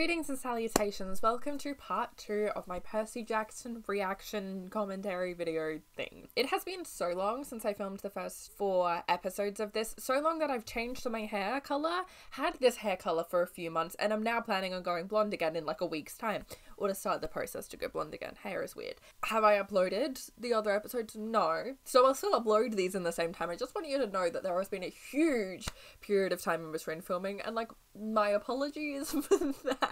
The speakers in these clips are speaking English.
Greetings and salutations, welcome to part 2 of my Percy Jackson reaction commentary video thing. It has been so long since I filmed the first 4 episodes of this, so long that I've changed my hair colour, had this hair colour for a few months, and I'm now planning on going blonde again in like a week's time, or to start the process to go blonde again. Hair is weird. Have I uploaded the other episodes? No. So I'll still upload these in the same time. I just want you to know that there has been a huge period of time in between filming, and like, my apologies for that.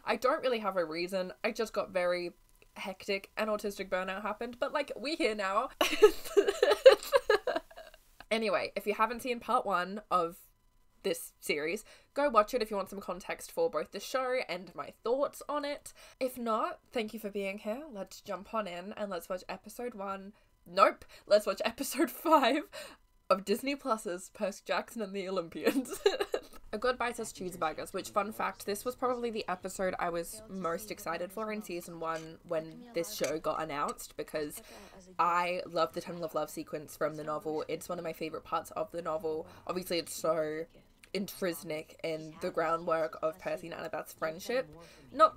I don't really have a reason. I just got very hectic and autistic burnout happened, but like, we're here now. Anyway, if you haven't seen part 1 of this series, go watch it if you want some context for both the show and my thoughts on it. If not, thank you for being here. Let's jump on in and let's watch episode 1. Nope, let's watch episode 5 of Disney Plus's Percy Jackson and the Olympians. A Goodbye to Cheeseburgers, which, fun fact, this was probably the episode I was most excited for in season 1 when this show got announced, because I love the Tunnel of Love sequence from the novel. It's one of my favourite parts of the novel. Obviously, it's so intrinsic in the groundwork of Percy and Annabeth's friendship. Not,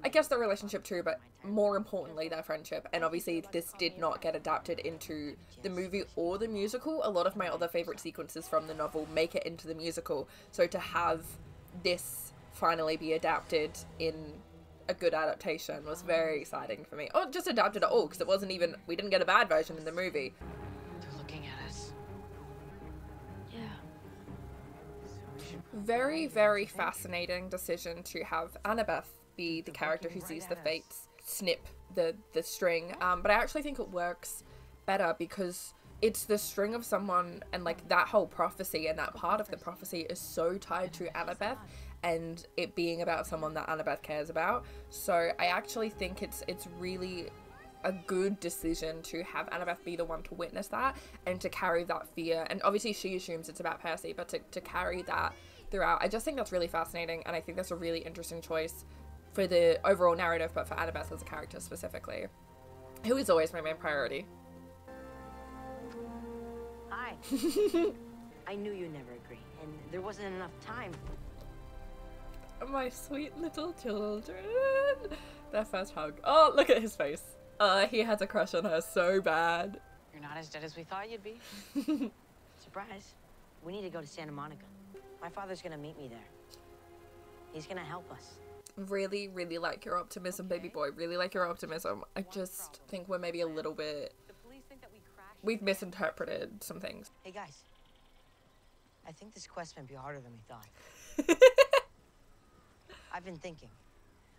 I guess, their relationship too, but more importantly their friendship. And obviously this did not get adapted into the movie or the musical. A lot of my other favourite sequences from the novel make it into the musical, so to have this finally be adapted in a good adaptation was very exciting for me. Or just adapted at all, because it wasn't even, we didn't get a bad version in the movie. They're looking at us. Yeah. Very, very fascinating decision to have Annabeth be the character who sees the fates snip the string, but I actually think it works better because it's the string of someone, and like that whole prophecy and that part of the prophecy is so tied to Annabeth and it being about someone that Annabeth cares about. So I actually think it's really a good decision to have Annabeth be the one to witness that and to carry that fear, and obviously she assumes it's about Percy, but to carry that throughout. I just think that's really fascinating, and I think that's a really interesting choice for the overall narrative, but for Annabeth as a character specifically, who is always my main priority. Hi. I knew you'd never agree, and there wasn't enough time. My sweet little children. Their first hug. Oh, look at his face. He has a crush on her so bad. You're not as dead as we thought you'd be. Surprise. We need to go to Santa Monica. My father's gonna meet me there. He's gonna help us. Really, really like your optimism, baby boy. Really like your optimism. I just think we're maybe a little bit... we've misinterpreted some things. Hey guys, I think this quest might be harder than we thought. I've been thinking.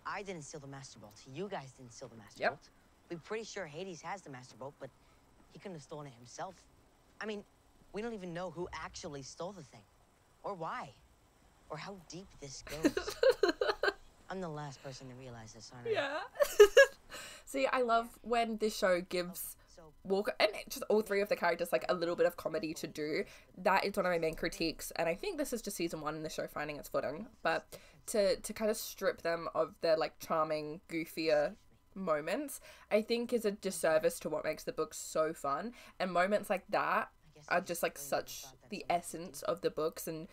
I didn't steal the Master Bolt. You guys didn't steal the Master Bolt. We're pretty sure Hades has the Master Bolt, but he couldn't have stolen it himself. I mean, we don't even know who actually stole the thing, or why, or how deep this goes. I'm the last person to realize this, aren't I? Yeah. See, I love when this show gives Walker, and just all 3 of the characters, like a little bit of comedy to do. That is one of my main critiques, and I think this is just season 1 in the show finding its footing, but to kind of strip them of their like charming, goofier moments, I think is a disservice to what makes the book so fun. And moments like that are just like such the essence of the books, and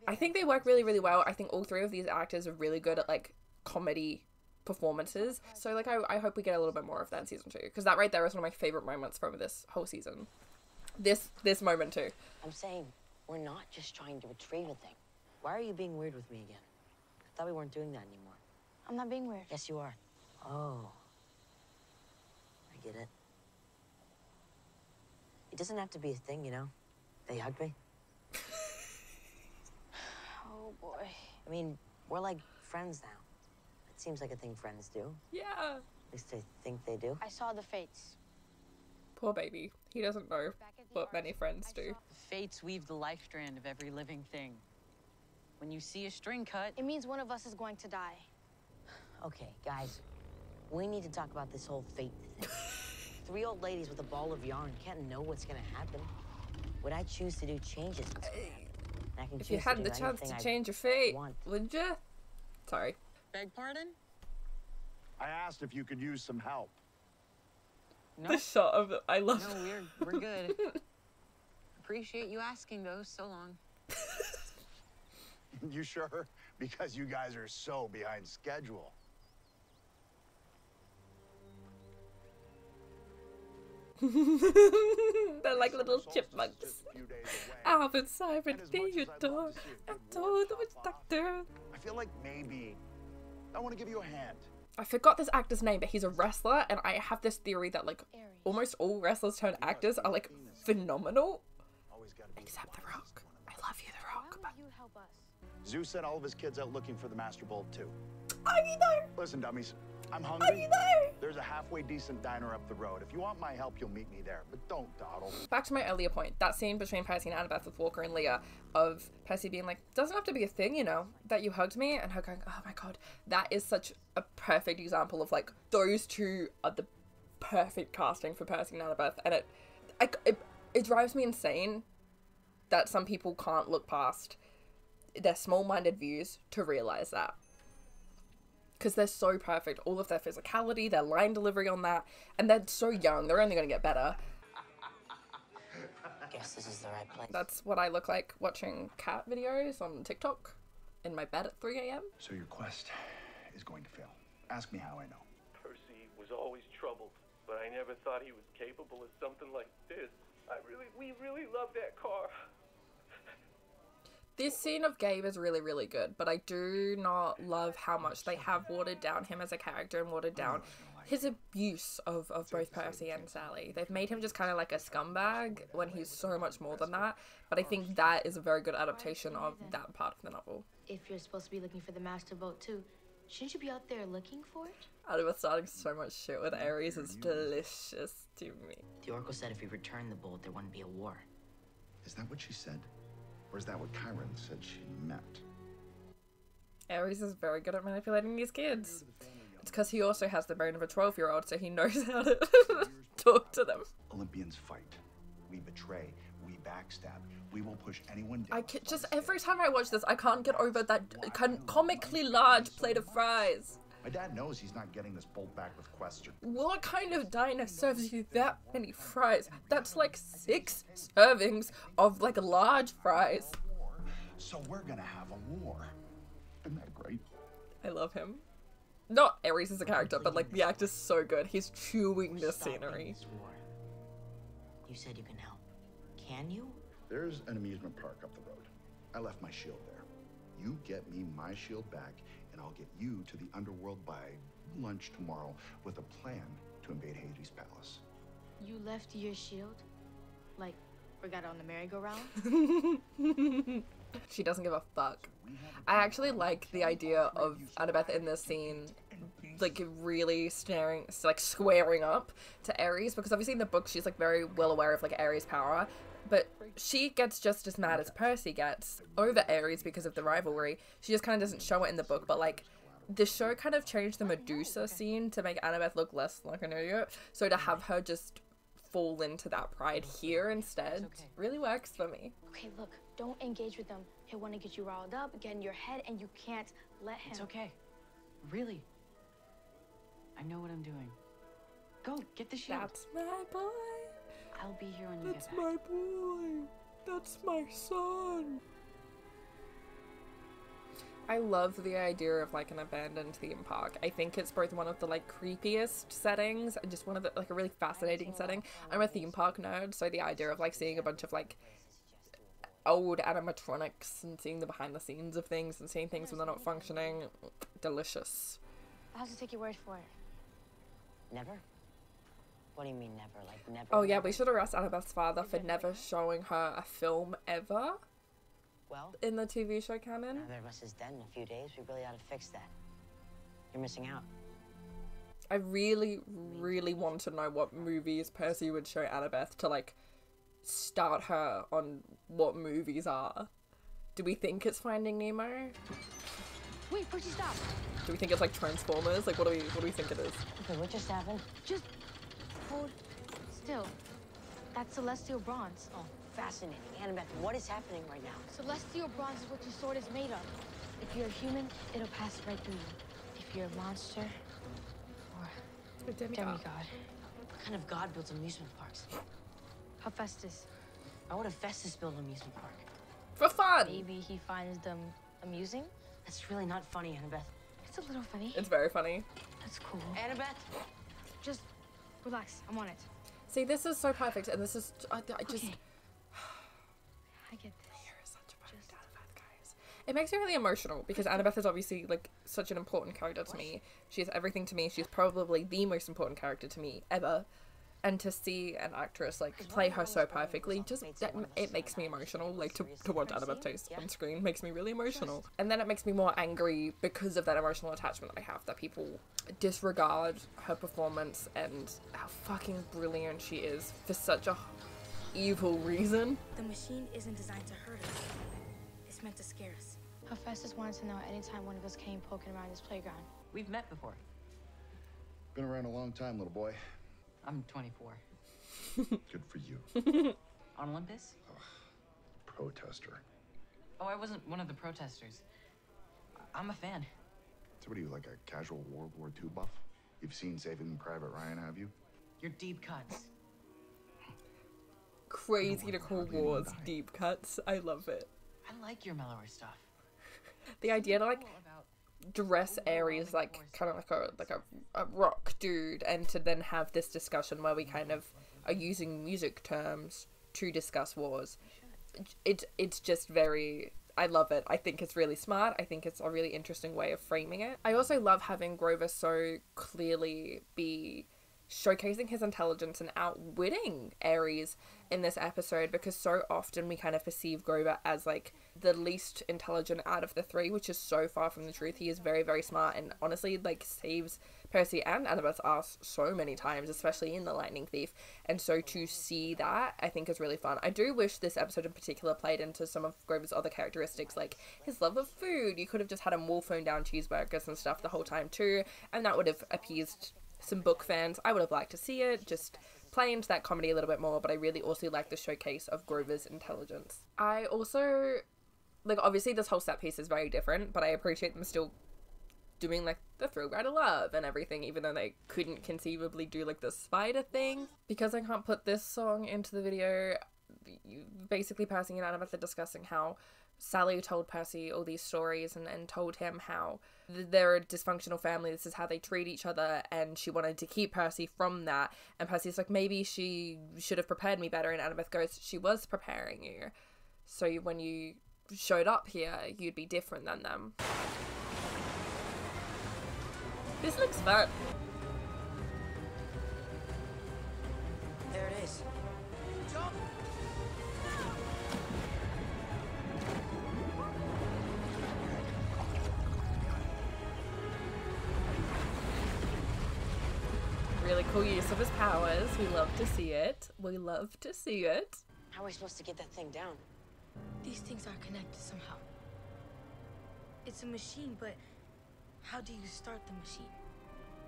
I think they work really, really well. I think all 3 of these actors are really good at like comedy performances. So like I hope we get a little bit more of that in season 2, because that right there is one of my favorite moments from this whole season. This moment too. I'm saying we're not just trying to retrieve a thing. Why are you being weird with me again? I thought we weren't doing that anymore. I'm not being weird. Yes, you are. Oh. I get it. It doesn't have to be a thing, you know? They hugged me. Oh boy. I mean, we're like friends now. It seems like a thing friends do. Yeah. At least I think they do. I saw the fates. Poor baby. He doesn't know what many friends do. The fates weave the life strand of every living thing. When you see a string cut, It means one of us is going to die. Okay, guys. We need to talk about this whole fate thing. 3 old ladies with a ball of yarn can't know what's gonna happen. What I choose to do changes what's gonna happen. And I can If you choose had to the do chance anything to I change your fate, want. would you? Sorry. beg pardon? I asked if you could use some help. No, The shot of it, I love no, we're good. Appreciate you asking though. So long. You sure? because you guys are so behind schedule. They're like little chipmunks. Alvin, Simon, Theodore, I told the witch doctor. I feel like maybe I want to give you a hand. I forgot this actor's name, but he's a wrestler, and I have this theory that like almost all wrestlers turned actors are like phenomenal. Except The Rock. I love you, The Rock. Why would you help us? Zeus sent all of his kids out looking for the Master Bolt too. Are you there? Listen, dummies, I'm Are hungry. you there? There's a halfway decent diner up the road. If you want my help, you'll meet me there. But don't dawdle. Back to my earlier point, that scene between Percy and Annabeth with Walker and Leah, of Percy being like, doesn't have to be a thing, you know, that you hugged me, and her going, oh my god, that is such a perfect example of like, those two are the perfect casting for Percy and Annabeth, and it drives me insane that some people can't look past their small-minded views to realize that. Because they're so perfect. All of their physicality, their line delivery on that, and they're so young, they're only going to get better. Guess this is the right place. That's what I look like watching cat videos on TikTok in my bed at 3 a.m. So your quest is going to fail. Ask me how I know. Percy was always troubled, but I never thought he was capable of something like this. We really love that car. This scene of Gabe is really, really good, but I do not love how much they have watered down him as a character and watered down his abuse of both Percy and Sally. They've made him just kind of like a scumbag when he's so much more than that, but I think that is a very good adaptation of that part of the novel. If you're supposed to be looking for the Master Boat too, shouldn't you be out there looking for it? Annabeth starting so much shit with Ares is delicious to me. The Oracle said if we returned the bolt, there wouldn't be a war. Is that what she said? Or is that what Chiron said she meant? Ares is very good at manipulating these kids. It's because he also has the brain of a 12-year-old, so he knows how to talk to them. Olympians fight. We betray. We backstab. We will push anyone down. Just every time I watch this, I can't get over that comically large plate of fries. My dad knows he's not getting this bolt back with Quester. What kind of diner serves you that many fries? That's like 6 servings of like large fries. So we're gonna have a war. Isn't that great? I love him. Not Ares as a character, but like the actor's so good. He's chewing the scenery. You said you can help. Can you? There's an amusement park up the road. I left my shield there. You get me my shield back, and I'll get you to the underworld by lunch tomorrow with a plan to invade Hades' palace. You left your shield? Like, forgot it on the merry-go-round? She doesn't give a fuck. I actually like the idea of Annabeth in this scene, like really squaring up to Ares, because obviously in the book she's like very well aware of like Ares' power, but she gets just as mad as Percy gets over Ares because of the rivalry. She just kind of doesn't show it in the book, but like the show kind of changed the Medusa scene to make Annabeth look less like an idiot, so to have her just fall into that pride here instead really works for me. Okay, look, don't engage with them. He'll want to get you riled up, get in your head, and you can't let him. It's okay. Really. I know what I'm doing. Go, get the shield. That's my boy. I'll be here when you That's get back. my boy. That's my son. I love the idea of like an abandoned theme park. I think it's both one of the like creepiest settings and just one of the like a really fascinating setting. I'm a theme park nerd, so the idea of like seeing a bunch of like old animatronics and seeing the behind the scenes of things and seeing things when they're not functioning, delicious. I'll have to take your word for it. Never? What do you mean never? Like never? Oh yeah, never? we should arrest Annabeth's father for never showing her a film ever Well, in the TV show canon. neither of us is dead in a few days. We really ought to fix that. You're missing out. I really, really want to know what movies Percy would show Annabeth to like start her on what movies are. Do we think it's Finding Nemo? Wait, Percy, stop. Do we think it's like Transformers? Like what do we think it is? Okay, what just happened? Just hold still. That's celestial bronze. Oh, fascinating. Annabeth, what is happening right now? Celestial bronze is what your sword is made of. If you're a human, it'll pass right through you. If you're a monster or A demigod. demigod. What kind of god builds amusement parks? Hephaestus. Why would Hephaestus build an amusement park? For fun! Maybe he finds them amusing. That's really not funny, Annabeth. It's a little funny. It's very funny. That's cool. Annabeth? Just relax. I'm on it. See, this is so perfect, and this is I just. Okay. I get this. Here is such a perfect Annabeth, guys. It makes me really emotional because Annabeth is obviously like such an important character to me. She is everything to me. She's probably the most important character to me ever. And to see an actress like play her so perfectly, just it makes me emotional. Like to watch Annabeth Taste on screen makes me really emotional. And then it makes me more angry because of that emotional attachment that I have, that people disregard her performance and how fucking brilliant she is for such a evil reason. The machine isn't designed to hurt us. It's meant to scare us. Hephaestus wanted to know anytime one of us came poking around his playground. We've met before. Been around a long time, little boy. I'm 24. Good for you. On Olympus? Protester. Oh, I wasn't one of the protesters. I'm a fan. So what are you, like a casual World War II buff? You've seen Saving Private Ryan, have you? Your deep cuts. Crazy to call wars deep cuts. I love it. I like your mellower stuff. The idea to like dress Ares like kind of like a rock dude, and to then have this discussion where we kind of are using music terms to discuss wars. It's just very, I love it. I think it's really smart. I think it's a really interesting way of framing it. I also love having Grover so clearly be showcasing his intelligence and outwitting Ares in this episode, because so often we kind of perceive Grover as like the least intelligent out of the three, which is so far from the truth. He is very, very smart and honestly like saves Percy and Annabeth's ass so many times, especially in The Lightning Thief. And so to see that, I think is really fun. I do wish this episode in particular played into some of Grover's other characteristics, like his love of food. You could have just had him wolf-phone down cheeseburgers and stuff the whole time too, and that would have appeased some book fans. I would have liked to see it just play into that comedy a little bit more, but I really also like the showcase of Grover's intelligence. I also, like, obviously this whole set piece is very different, but I appreciate them still doing like the thrill ride of love and everything, even though they couldn't conceivably do like the spider thing. Because I can't put this song into the video, basically Percy and Annabeth are discussing how Sally told Percy all these stories and told him how they're a dysfunctional family, this is how they treat each other, and she wanted to keep Percy from that. And Percy's like, maybe she should have prepared me better, and Annabeth goes, she was preparing you. So when you showed up here, you'd be different than them. This looks fun. There it is. Jump! Really cool use of his powers. We love to see it. We love to see it. How are we supposed to get that thing down? These things are connected somehow. It's a machine, but how do you start the machine?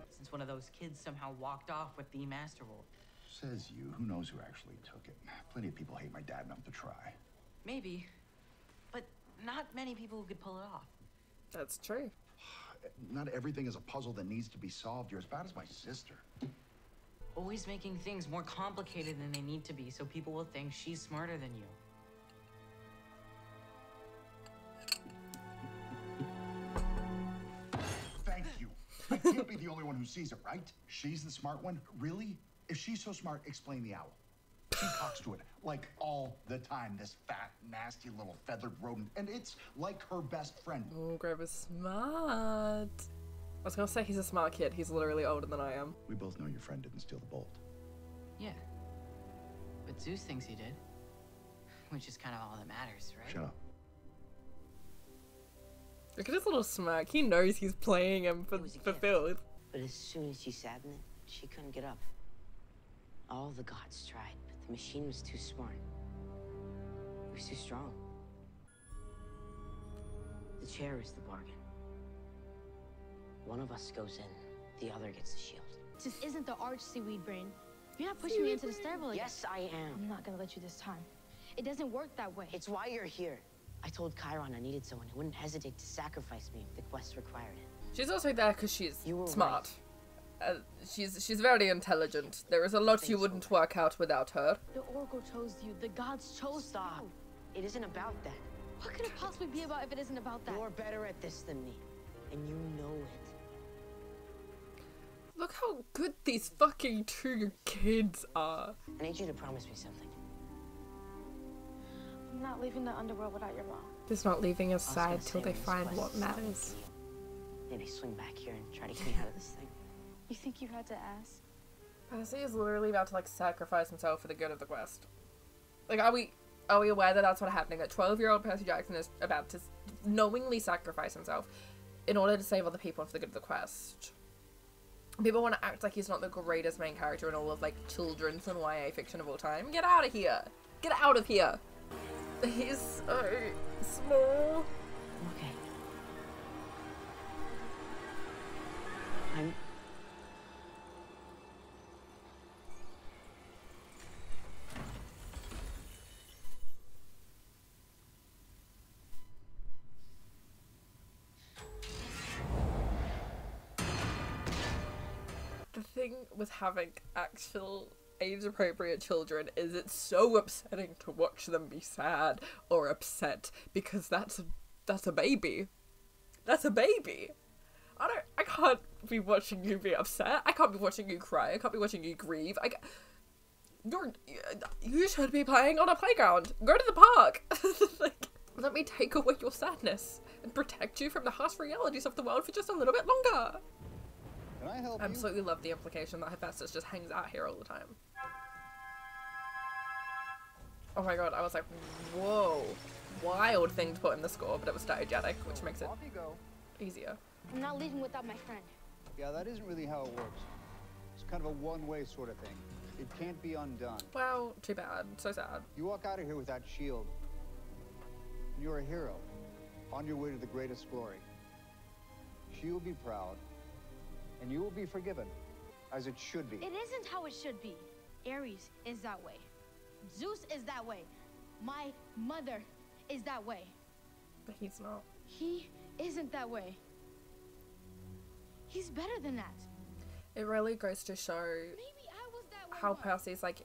Since one of those kids somehow walked off with the Master Wolf. Says you. Who knows who actually took it? Plenty of people hate my dad enough to try. Maybe, but not many people could pull it off. That's true. Not everything is a puzzle that needs to be solved. You're as bad as my sister. Always making things more complicated than they need to be, so people will think she's smarter than you. Thank you. I can't be the only one who sees it, right? She's the smart one? Really? If she's so smart, explain the owl. She talks to it, like, all the time. This fat, nasty little feathered rodent. And it's like her best friend. Oh, Grover's smart. I was gonna say he's a smart kid. He's literally older than I am. We both know your friend didn't steal the bolt. Yeah. But Zeus thinks he did. Which is kind of all that matters, right? Shut up. Look at his little smirk. He knows he's playing him for filth. But as soon as she sat in it, she couldn't get up. All the gods tried, but the machine was too smart. It was too strong. The chair is the bargain. One of us goes in, the other gets the shield. This isn't the arch seaweed brain. You're not pushing me into the stairwell again. Yes, I am. I'm not gonna let you this time. It doesn't work that way. It's why you're here. I told Chiron I needed someone who wouldn't hesitate to sacrifice me if the quest required it. She's also there because she's You were smart. She's very intelligent. There is a lot you wouldn't work out without her. The Oracle chose you. The gods chose Stop. you. It isn't about that. What could it possibly be about if it isn't about that? You're better at this than me, and you know it. Look how good these fucking two kids are. I need you to promise me something. I'm not leaving the underworld without your mom. Just not leaving his I was gonna side till say they when this find quest what is stopped matters. for you, maybe swing back here and try to get me out of this thing. You think you had to ask? Percy is literally about to like sacrifice himself for the good of the quest. Like, are we aware that that's what's happening? That 12-year-old Percy Jackson is about to knowingly sacrifice himself in order to save other people for the good of the quest. People want to act like he's not the greatest main character in all of like children's and YA fiction of all time. Get out of here! Get out of here! He's so small. Okay. I'm... The thing with having actual age-appropriate children is it's so upsetting to watch them be sad or upset, because that's a baby. That's a baby. I can't be watching you be upset. I can't be watching you cry. I can't be watching you grieve. You should be playing on a playground. Go to the park. Like, let me take away your sadness and protect you from the harsh realities of the world for just a little bit longer. Can I help I you? absolutely love the implication that Hephaestus just hangs out here all the time. Oh my god, I was like, whoa. Wild thing to put in the score, but it was diegetic, which makes it Off you go. easier. I'm not leaving without my friend. Yeah, that isn't really how it works. It's kind of a one-way sort of thing. It can't be undone. Well, too bad. So sad. You walk out of here with that shield, and you're a hero, on your way to the greatest glory. She will be proud, and you will be forgiven, as it should be. It isn't how it should be. Ares is that way. Zeus is that way. My mother is that way. But he's not. He isn't that way. He's better than that. It really goes to show Maybe I was that way how once. Percy's like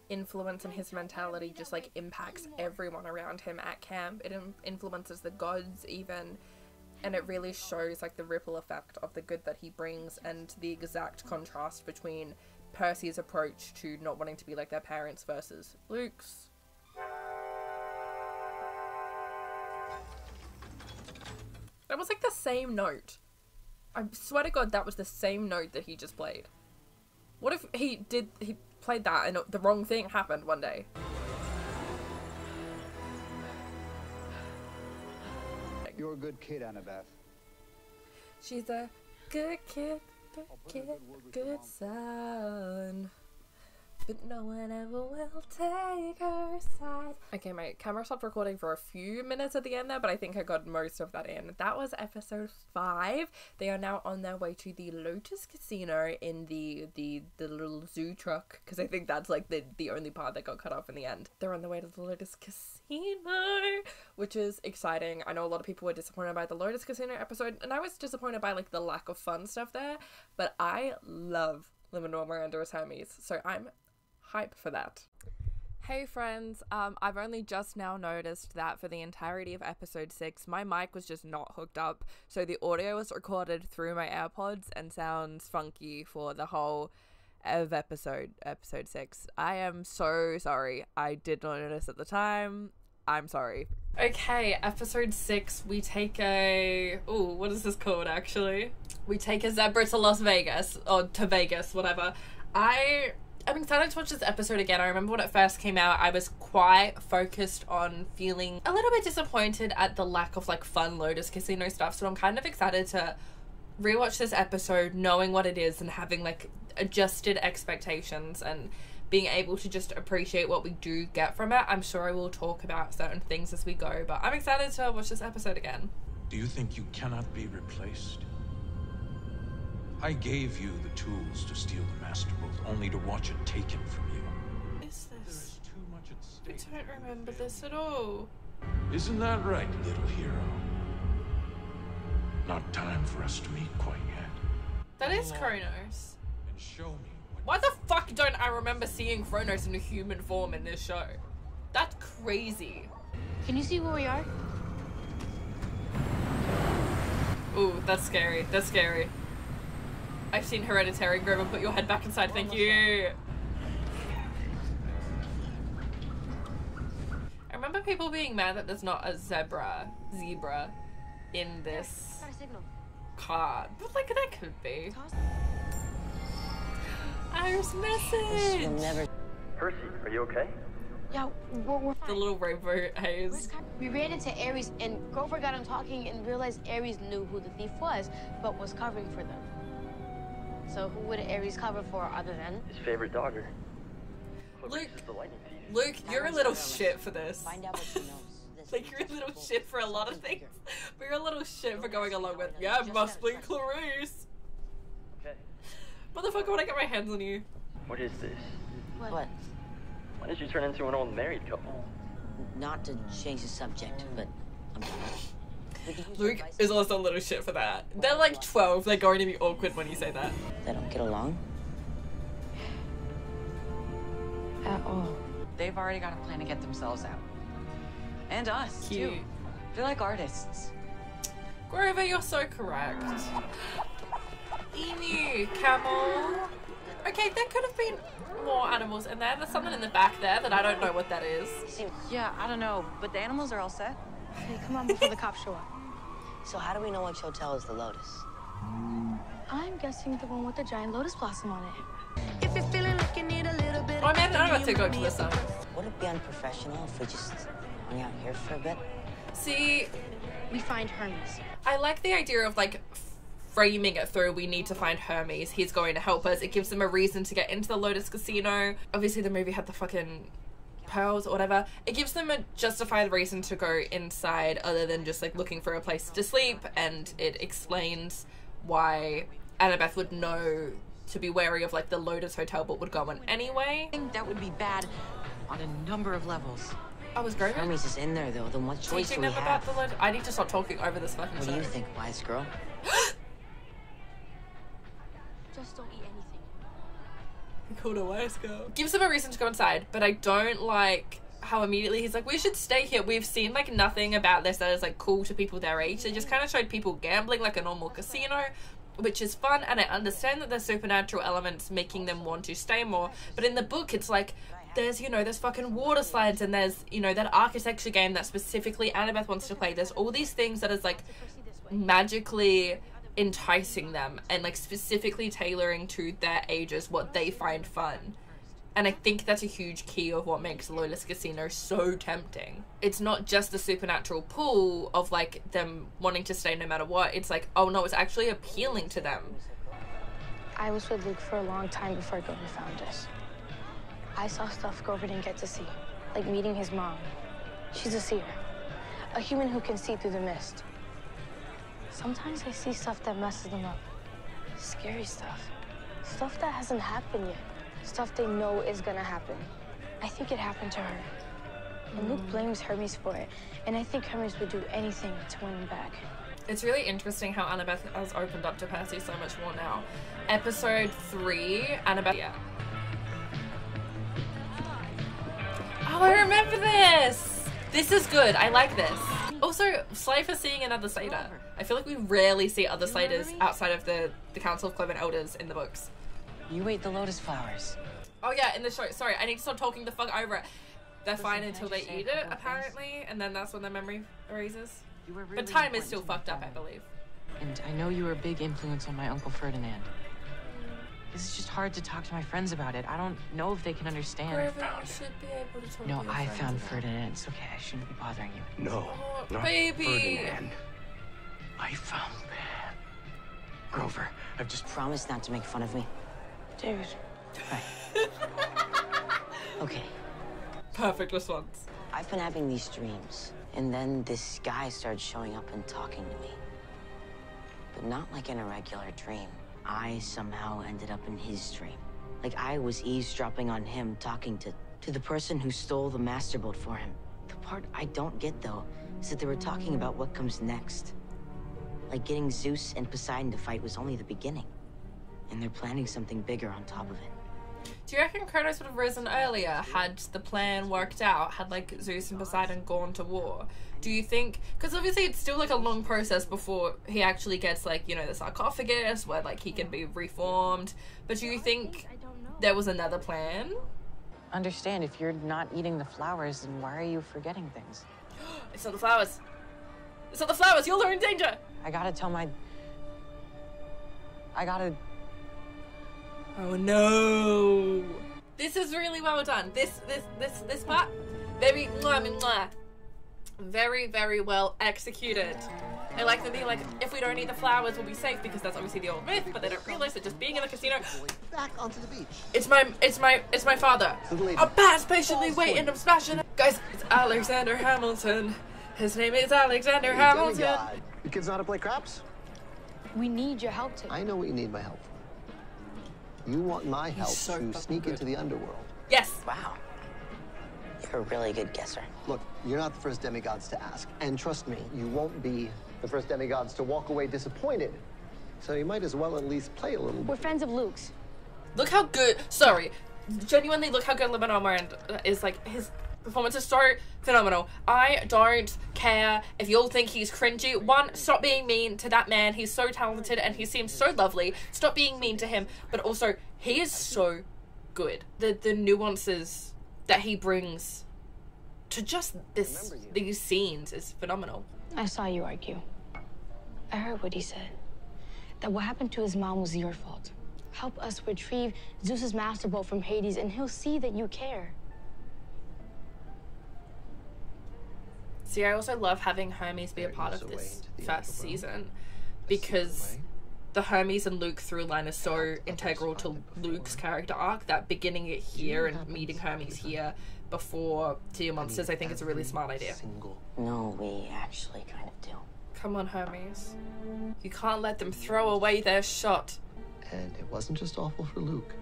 influence and his mentality just like impacts everyone around him at camp. It influences the gods even, and it really shows like the ripple effect of the good that he brings, and the exact contrast between Percy's approach to not wanting to be like their parents versus Luke's. That was like the same note. I swear to god that was the same note that he just played. What if he played that and the wrong thing happened one day? You're a good kid, Annabeth. She's a good kid, I'll put in a good word with your good mom. son. But no one ever will take her side. Okay, my camera stopped recording for a few minutes at the end there, but I think I got most of that in. That was episode 5. They are now on their way to the Lotus Casino in the little zoo truck, because I think that's like the only part that got cut off in the end. They're on their way to the Lotus Casino, which is exciting. I know a lot of people were disappointed by the Lotus Casino episode, and I was disappointed by like the lack of fun stuff there, but I love Lin-Manuel Miranda as Hermes, so I'm hype for that. Hey friends, I've only just now noticed that for the entirety of episode 6 my mic was just not hooked up, so the audio was recorded through my AirPods and sounds funky for the whole of episode 6. I am so sorry. I did not notice at the time. I'm sorry. Okay, episode 6, we take a... Ooh, what is this called actually? We take a zebra to Las Vegas, or to Vegas, whatever. I'm excited to watch this episode again. I remember when it first came out, I was quite focused on feeling a little bit disappointed at the lack of like fun Lotus Casino stuff, so I'm kind of excited to rewatch this episode knowing what it is and having like adjusted expectations and being able to just appreciate what we do get from it. I'm sure I will talk about certain things as we go, but I'm excited to watch this episode again. Do you think you cannot be replaced? I gave you the tools to steal the Master Bolt, only to watch it taken from you. Is There this? is too much at I stake. don't remember this at all. Isn't that right, little hero? Not time for us to meet quite yet. That is Kronos. And show me Why the fuck don't I remember seeing Kronos in a human form in this show? That's crazy. Can you see where we are? Ooh, that's scary. That's scary. I've seen Hereditary. Grover, put your head back inside. Thank you. I remember people being mad that there's not a zebra in this card. But like, that could be. Iris message! Percy, are you okay? Yeah, we're fine. The little rainbow haze. We ran into Ares, and Grover got him talking and realized Ares knew who the thief was, but was covering for them. So who would Ares cover for other than His favorite dogger. Luke, you're a little shit for this. Find out what she knows. Like, you're a little shit for a lot of things, but you're a little shit for going along with, yeah, it must be Clarice. Okay. Motherfucker, when I get my hands on you. What is this? What? Why did you turn into an old married couple? Not to change the subject, but Luke is also a little shit for that. They're like 12, they're going to be awkward when you say that. They don't get along? at all? They've already got a plan to get themselves out. And us, Cute. too. They're like artists. Grover, you're so correct. Emu, camel. Okay, there could have been more animals in there. There's something in the back there that I don't know what that is. Yeah, I don't know, but the animals are all set. Hey, come on before the cops show up. So how do we know which hotel is the Lotus? I'm guessing the one with the giant lotus blossom on it. If you're feeling like you need a little bit Oh man, I don't have to go to the sun. Would it be unprofessional if we just hung out here for a bit? See, we find Hermes. I like the idea of like framing it through, we need to find Hermes, he's going to help us. It gives them a reason to get into the Lotus Casino. Obviously the movie had the fucking pearls or whatever. It gives them a justified reason to go inside other than just like looking for a place to sleep, and it explains why Annabeth would know to be wary of like the Lotus Hotel but would go in anyway. I think that would be bad on a number of levels. I was great. Hermes is in there though, then what choice do we them have? about the Lotus. I need to stop talking over this fucking What show. do you think, wise girl? Just don't eat anything. He called a wise girl. Gives them a reason to go inside, but I don't like how immediately he's like, we should stay here. We've seen like nothing about this that is like cool to people their age. They just kind of showed people gambling like a normal casino, which is fun, and I understand that there's supernatural elements making them want to stay more, but in the book it's like there's, you know, there's fucking water slides, and there's, you know, that architecture game that specifically Annabeth wants to play. There's all these things that is like magically enticing them and like specifically tailoring to their ages what they find fun. And I think that's a huge key of what makes Lotus Casino so tempting. It's not just the supernatural pull of like them wanting to stay no matter what. It's like, oh no, it's actually appealing to them. I was with Luke for a long time before Grover found us. I saw stuff Grover didn't get to see, like meeting his mom. She's a seer, a human who can see through the mist. Sometimes I see stuff that messes them up. Scary stuff. Stuff that hasn't happened yet. Stuff they know is gonna happen. I think it happened to her. And Luke blames Hermes for it. And I think Hermes would do anything to win him back. It's really interesting how Annabeth has opened up to Percy so much more now. Episode 3, Annabeth. Yeah. Oh, I remember this! This is good. I like this. Also, slay for seeing another Slater. I feel like we rarely see other Slaters outside of the Council of Cloven Elders in the books. You ate the lotus flowers. Oh yeah, in the show. Sorry, I need to stop talking the fuck over it. They're fine until they eat it, apparently, and then that's when their memory erases. But time is still fucked up, I believe. And I know you were a big influence on my Uncle Ferdinand. This is just hard to talk to my friends about it. I don't know if they can understand. Grover, you should be able to talk No, to your I friends found about it. Ferdinand. It's okay. I shouldn't be bothering you. No, Oh, not baby. Ferdinand. I found that. Grover, I've just... Promise not to make fun of me. Dude. Right. Okay. Perfect response. I've been having these dreams, and then this guy started showing up and talking to me. But not like in a regular dream. I somehow ended up in his dream. Like I was eavesdropping on him, talking to the person who stole the master boat for him. The part I don't get, though, is that they were talking about what comes next. Like getting Zeus and Poseidon to fight was only the beginning. And they're planning something bigger on top of it. Do you reckon Kronos would have risen earlier had the plan worked out, had like Zeus and Poseidon gone to war? Do you think, because obviously it's still like a long process before he actually gets like, you know, the sarcophagus where like he can be reformed, but do you think there was another plan? Understand, if you're not eating the flowers, then why are you forgetting things? It's not the flowers. It's not the flowers, you're in danger! I gotta tell my... Oh no! This is really well done. This part, very mwah. Very, very well executed. I like them being like, if we don't eat the flowers, we'll be safe, because that's obviously the old myth, but they don't realize that just being in the casino. Back onto the beach. It's my father. A bat's patiently waiting, I'm smashing it. Guys, it's Alexander Hamilton. His name is Alexander Hamilton. You kids know how to play craps? We need your help to. I know what you need my help for. You want my help to sneak into the underworld. Yes. Wow. You're a really good guesser. Look, you're not the first demigods to ask. And trust me, you won't be the first demigods to walk away disappointed. So you might as well at least play a little bit. We're friends of Luke's. Look how good, sorry, genuinely look how good Lin-Manuel Miranda is. Like, his performance is so phenomenal. I don't care if you'll think he's cringy. One, stop being mean to that man. He's so talented and he seems so lovely. Stop being mean to him. But also, he is so good. The nuances that he brings to just these scenes is phenomenal. I saw you argue. I heard what he said. That what happened to his mom was your fault. Help us retrieve Zeus's master bolt from Hades and he'll see that you care. See, I also love having Hermes be a part of this first season, because the Hermes and Luke through line is so integral to Luke's character arc that beginning it here and meeting Hermes here before To Your Monsters, I think it's a really smart idea. No, we actually kind of do. Come on, Hermes. You can't let them throw away their shot. And it wasn't just awful for Luke.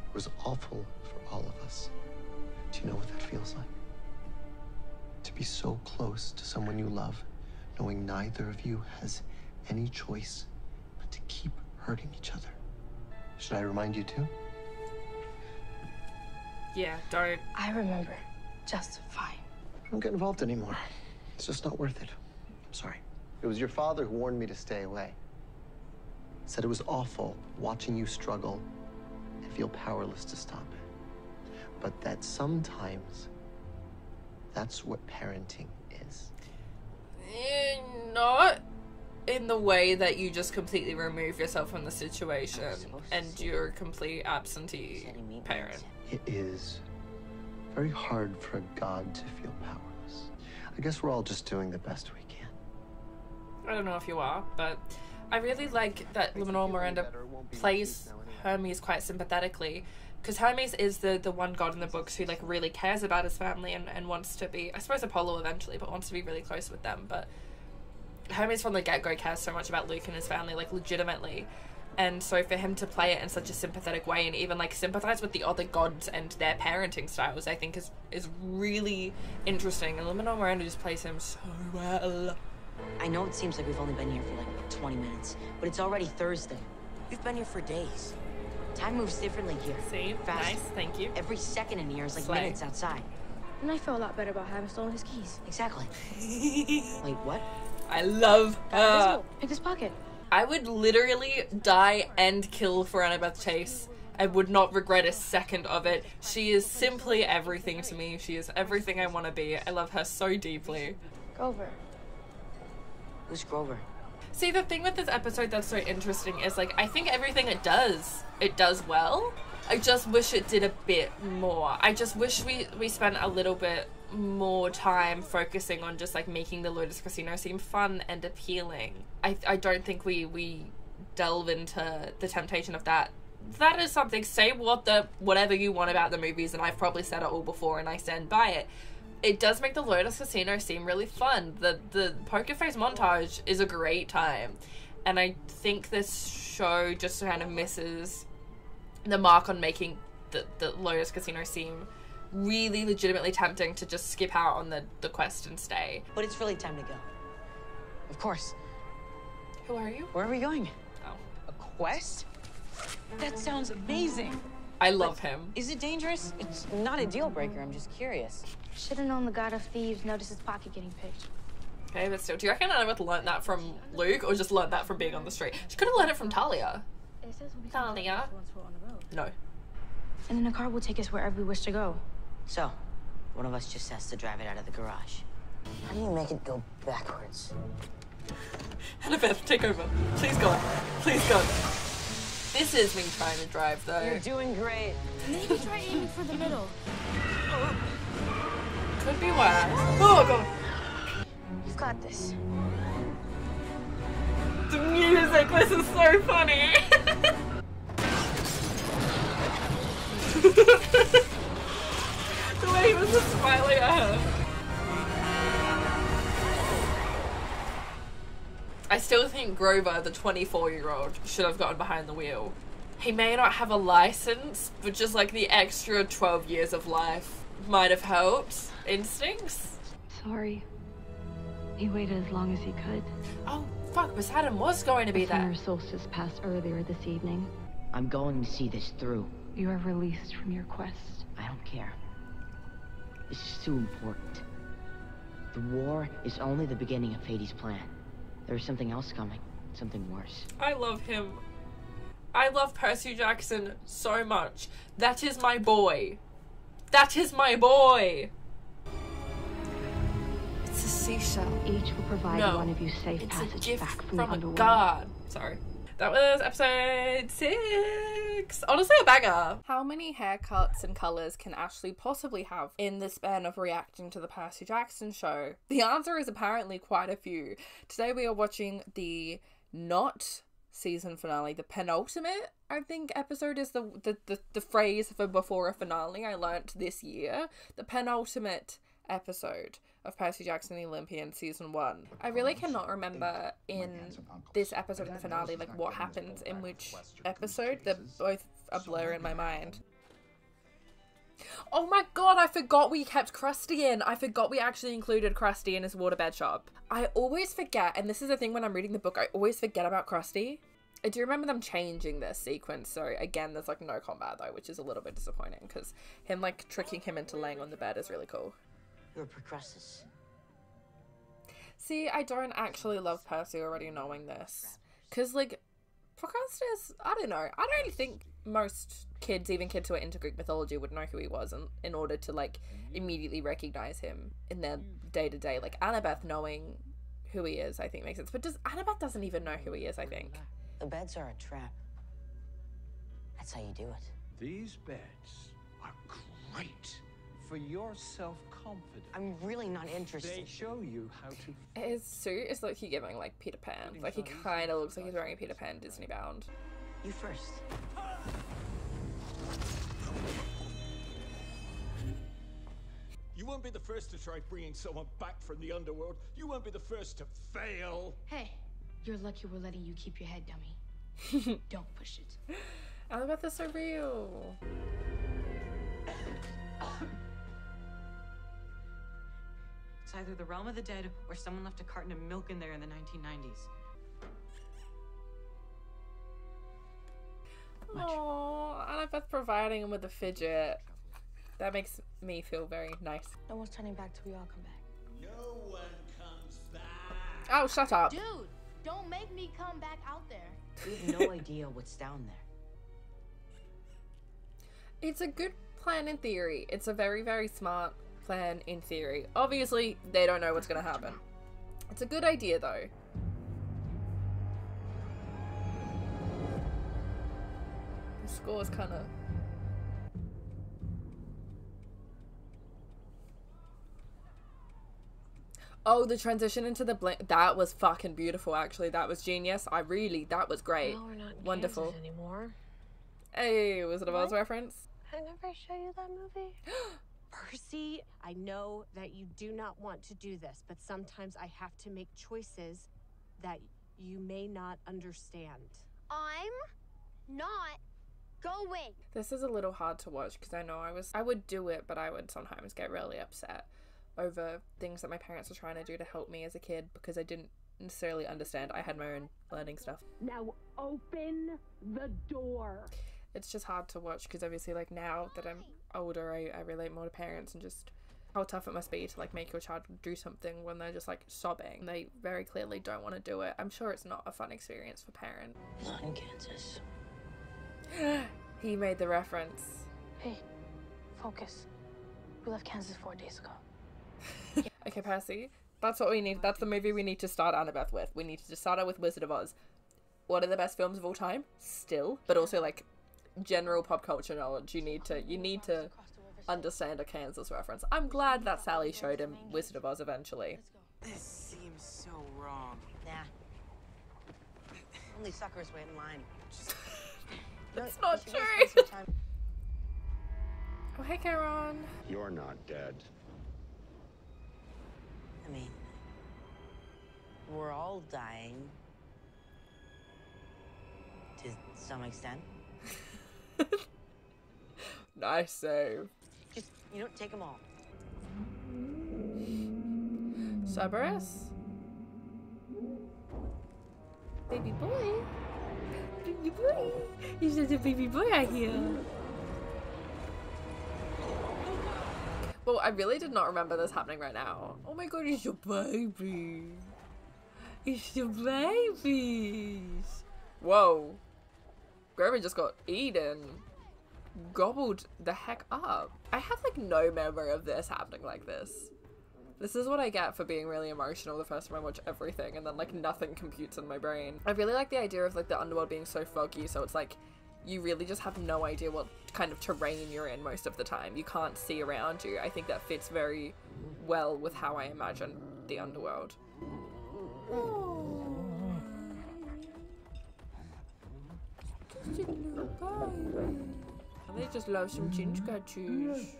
It was awful for all of us. Do you know what that feels like? To be so close to someone you love, knowing neither of you has any choice but to keep hurting each other. Should I remind you too? Yeah, don't. I remember. Just fine. Don't get involved anymore. It's just not worth it. I'm sorry. It was your father who warned me to stay away. Said it was awful watching you struggle and feel powerless to stop it. But that sometimes that's what parenting is. Not in the way that you just completely remove yourself from the situation and you're a complete absentee parent. It is very hard for a god to feel powerless. I guess we're all just doing the best we can. I don't know if you are, but I really like that Lin-Manuel Miranda plays Hermes quite sympathetically, because Hermes is the one god in the books who like really cares about his family and wants to be, I suppose Apollo eventually, but wants to be really close with them. But Hermes from the get-go cares so much about Luke and his family, like legitimately. And so for him to play it in such a sympathetic way and even like sympathize with the other gods and their parenting styles, I think is really interesting. And Lin-Manuel Miranda just plays him so well. I know it seems like we've only been here for like 20 minutes, but it's already Thursday. We've been here for days. Time moves differently here. See? Faster. Nice, thank you. Every second in here is like Slay. minutes outside. And I feel a lot better about having stolen his keys. Exactly. Wait, what? I love her. Pick his pocket. I would literally die and kill for Annabeth Chase. I would not regret a second of it. She is simply everything to me. She is everything I want to be. I love her so deeply. Grover. Who's Grover? See, the thing with this episode that's so interesting is, like, I think everything it does well. I just wish it did a bit more. I just wish we spent a little bit more time focusing on just, like, making the Lotus Casino seem fun and appealing. I don't think we delve into the temptation of that. That is something, say whatever you want about the movies, and I've probably said it all before and I stand by it. It does make the Lotus Casino seem really fun. The poker face montage is a great time. And I think this show just kind of misses the mark on making the Lotus Casino seem really legitimately tempting to just skip out on the quest and stay. But it's really time to go. Of course. Who are you? Where are we going? Oh. A quest? That sounds amazing. I love him. Is it dangerous? It's not a deal breaker. I'm just curious. Should have known the god of thieves noticed his pocket getting picked. Okay, but still, do you reckon Annabeth learned that from Luke or just learned that from being on the street? She could have learned it from Talia. Talia? No. And then a car will take us wherever we wish to go. So, one of us just has to drive it out of the garage. How do you make it go backwards? Annabeth, take over. Please God. Please God. This is me trying to drive, though. You're doing great. Maybe try aiming for the middle. Could be worse. Oh, God. You've got this. The music, this is so funny. The way he was just smiling at her. I still think Grover, the 24-year-old, should have gotten behind the wheel. He may not have a license, but just like the extra 12 years of life might have helped. Instincts? Sorry. He waited as long as he could. Oh, fuck, Miss Adam was going to be The summer there. solstice passed earlier this evening. I'm going to see this through. You are released from your quest. I don't care. This is too important. The war is only the beginning of Hades' plan. There is something else coming. Something worse. I love him. I love Percy Jackson so much. That is my boy. That is my boy. It's a seashell. Each will provide No, one of you safe it's a passage gift back from from the a underworld. god. Sorry. That was episode 6. Honestly, a banger. How many haircuts and colours can Ashlee possibly have in the span of reacting to the Percy Jackson show? The answer is apparently quite a few. Today we are watching the not season finale, the penultimate, I think, episode is the phrase for before a finale I learnt this year. The penultimate episode of Percy Jackson the Olympian season 1. I really cannot remember in this episode and the finale like what happens in which episode. They're both a blur in my mind. Oh my god, I forgot we kept Krusty in. I forgot we actually included Krusty in his waterbed shop. I always forget, and this is the thing when I'm reading the book, I always forget about Krusty. I do remember them changing this sequence, so again, there's like no combat though, which is a little bit disappointing, because him like tricking him into laying on the bed is really cool. You're Procrustes. See, I don't actually love Percy already knowing this. Because, like, Procrustes, I don't know. I don't think most kids, even kids who are into Greek mythology, would know who he was in order to, like, immediately recognize him in their day-to-day. Like, Annabeth knowing who he is, I think makes sense. But Annabeth doesn't even know who he is, I think. The beds are a trap. That's how you do it. These beds are great for your self-confidence. I'm really not interested. They show you how to... His suit is like he giving like Peter Pan. Like he kind of looks like he's wearing a Peter Pan Disney bound. You first. You won't be the first to try bringing someone back from the underworld. You won't be the first to fail. Hey, you're lucky we're letting you keep your head, dummy. Don't push it. Annabeth is so real. It's either the realm of the dead or someone left a carton of milk in there in the 1990s. Oh, Annabeth providing him with a fidget. That makes me feel very nice. No one's turning back till we all come back. No one comes back. Oh, shut up. Dude, don't make me come back out there. We have no idea what's down there. It's a good plan in theory. It's a very, very smart plan in theory. Obviously, they don't know what's going to happen. It's a good idea, though. The score is kind of... Oh, the transition into the blink. That was fucking beautiful, actually. That was genius. That was great. No, we're not in Wonderful. Kansas anymore. Hey, was it a Buzz reference? I never show you that movie. Percy, I know that you do not want to do this, but sometimes I have to make choices that you may not understand. I'm not going. This is a little hard to watch because I know I would do it, but I would sometimes get really upset over things that my parents were trying to do to help me as a kid because I didn't necessarily understand. I had my own learning stuff. Now open the door. It's just hard to watch because obviously like now that I'm older, I relate more to parents and just how tough it must be to like make your child do something when they're just like sobbing. They very clearly don't want to do it. I'm sure it's not a fun experience for parents. Not in Kansas. He made the reference. Hey, focus. We left Kansas 4 days ago. Okay, Percy, that's what we need. That's the movie we need to start Annabeth with. We need to start out with Wizard of Oz. One of the best films of all time, still, but also like general pop culture knowledge. You need to understand a Kansas reference. I'm glad that Sally showed him Wizard of Oz eventually. This seems so wrong. Nah. Only suckers wait in line. That's not true. Oh, hey, Karen. You're not dead. I mean, we're all dying. To some extent. Nice save. Just, take them all. Cerberus? Baby boy? Baby boy? He's just a baby boy out here. Well, I really did not remember this happening right now. Oh my god, it's your baby. It's your babies. Whoa. Grover just got eaten. Gobbled the heck up. I have like no memory of this happening like this. This is what I get for being really emotional the first time I watch everything and then like nothing computes in my brain. I really like the idea of like the underworld being so foggy, so it's like you really just have no idea what kind of terrain you're in most of the time. You can't see around you. I think that fits very well with how I imagine the underworld. They just love some chin scratches.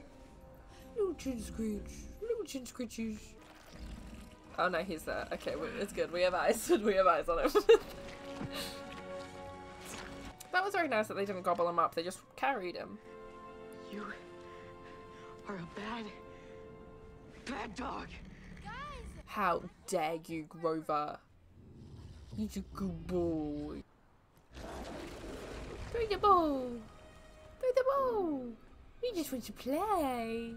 Little chin scratch. Little chin scratches. Oh no, he's there. Okay, it's good. We have eyes. We have eyes on him. That was very nice that they didn't gobble him up. They just carried him. You are a bad dog. How dare you, Grover? He's a good boy. Throw the ball. Throw the ball. He just wants to play.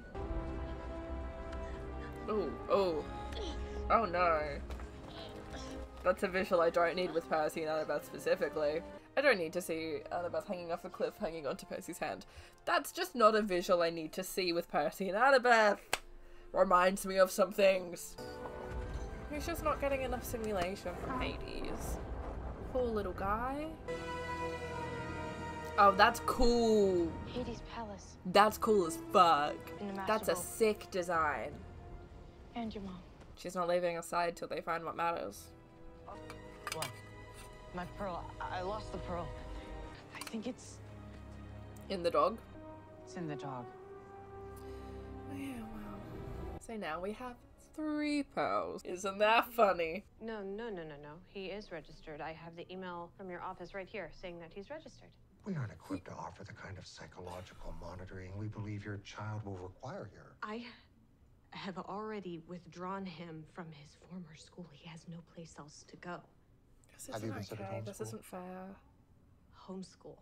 Oh no. That's a visual I don't need with Percy and Annabeth specifically. I don't need to see Annabeth hanging off a cliff hanging onto Percy's hand. That's just not a visual I need to see with Percy and Annabeth. Reminds me of some things. He's just not getting enough simulation from Hades. Poor little guy. Oh, that's cool. Hades Palace. That's cool as fuck. That's a Boat. sick design. And your mom. She's not leaving us side till they find what matters. What? My pearl. I lost the pearl. I think it's In the dog? It's in the dog. Oh, yeah, wow. So now we have 3 pearls. Isn't that funny? No. He is registered. I have the email from your office right here saying that he's registered. We aren't equipped to offer the kind of psychological monitoring we believe your child will require here. I have already withdrawn him from his former school. He has no place else to go. This isn't okay. This isn't fair. Homeschool.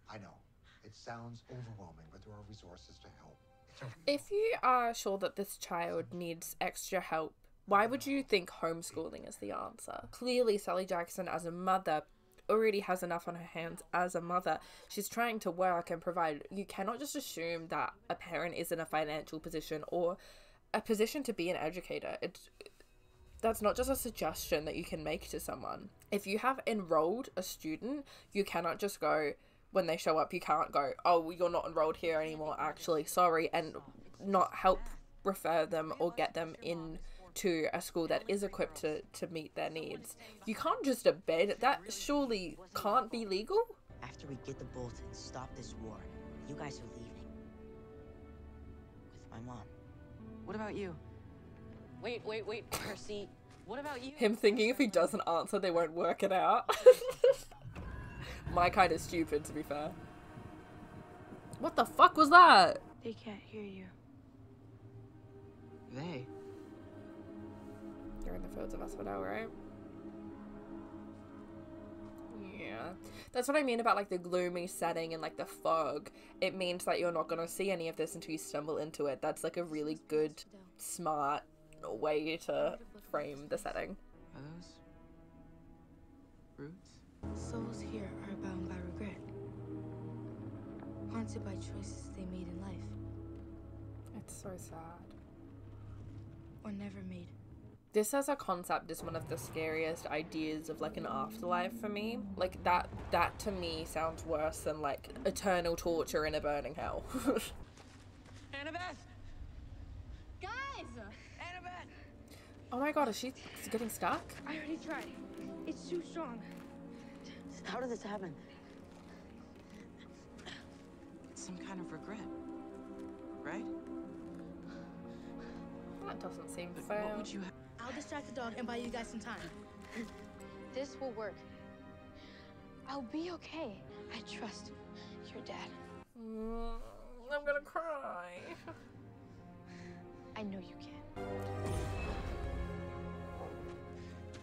I know. It sounds overwhelming, but there are resources to help. If you are sure that this child needs extra help, why would you think homeschooling is the answer? Clearly, Sally Jackson, as a mother, already has enough on her hands as a mother. She's trying to work and provide. You cannot just assume that a parent is in a financial position or a position to be an educator. That's not just a suggestion that you can make to someone. If you have enrolled a student, you cannot just go, when they show up, you can't go, oh, you're not enrolled here anymore, actually, sorry, and not help refer them or get them into a school that is equipped to meet their needs. You can't just abandon it. That surely can't be legal. After we get the bolt and stop this war, you guys are leaving. With my mom. What about you? Wait, Percy. What about you? Him thinking if he doesn't answer, they won't work it out. My kind of stupid, to be fair. What the fuck was that? They can't hear you. They? You're in the fields of Asphodel, right? Yeah, that's what I mean about like the gloomy setting and like the fog. It means that you're not gonna see any of this until you stumble into it. That's like a really good, smart way to frame the setting. Are those roots? Souls here are bound by regret, haunted by choices they made in life. It's so sad. Or never made. This as a concept is one of the scariest ideas of like an afterlife for me. Like that to me sounds worse than like eternal torture in a burning hell. Annabeth! Guys! Annabeth! Oh my god, is she getting stuck? I already tried. It's too strong. How did this happen? It's some kind of regret, right? That doesn't seem But fair. what would you have? I'll distract the dog and buy you guys some time. This will work. I'll be okay. I trust your dad. I'm gonna cry. I know you can.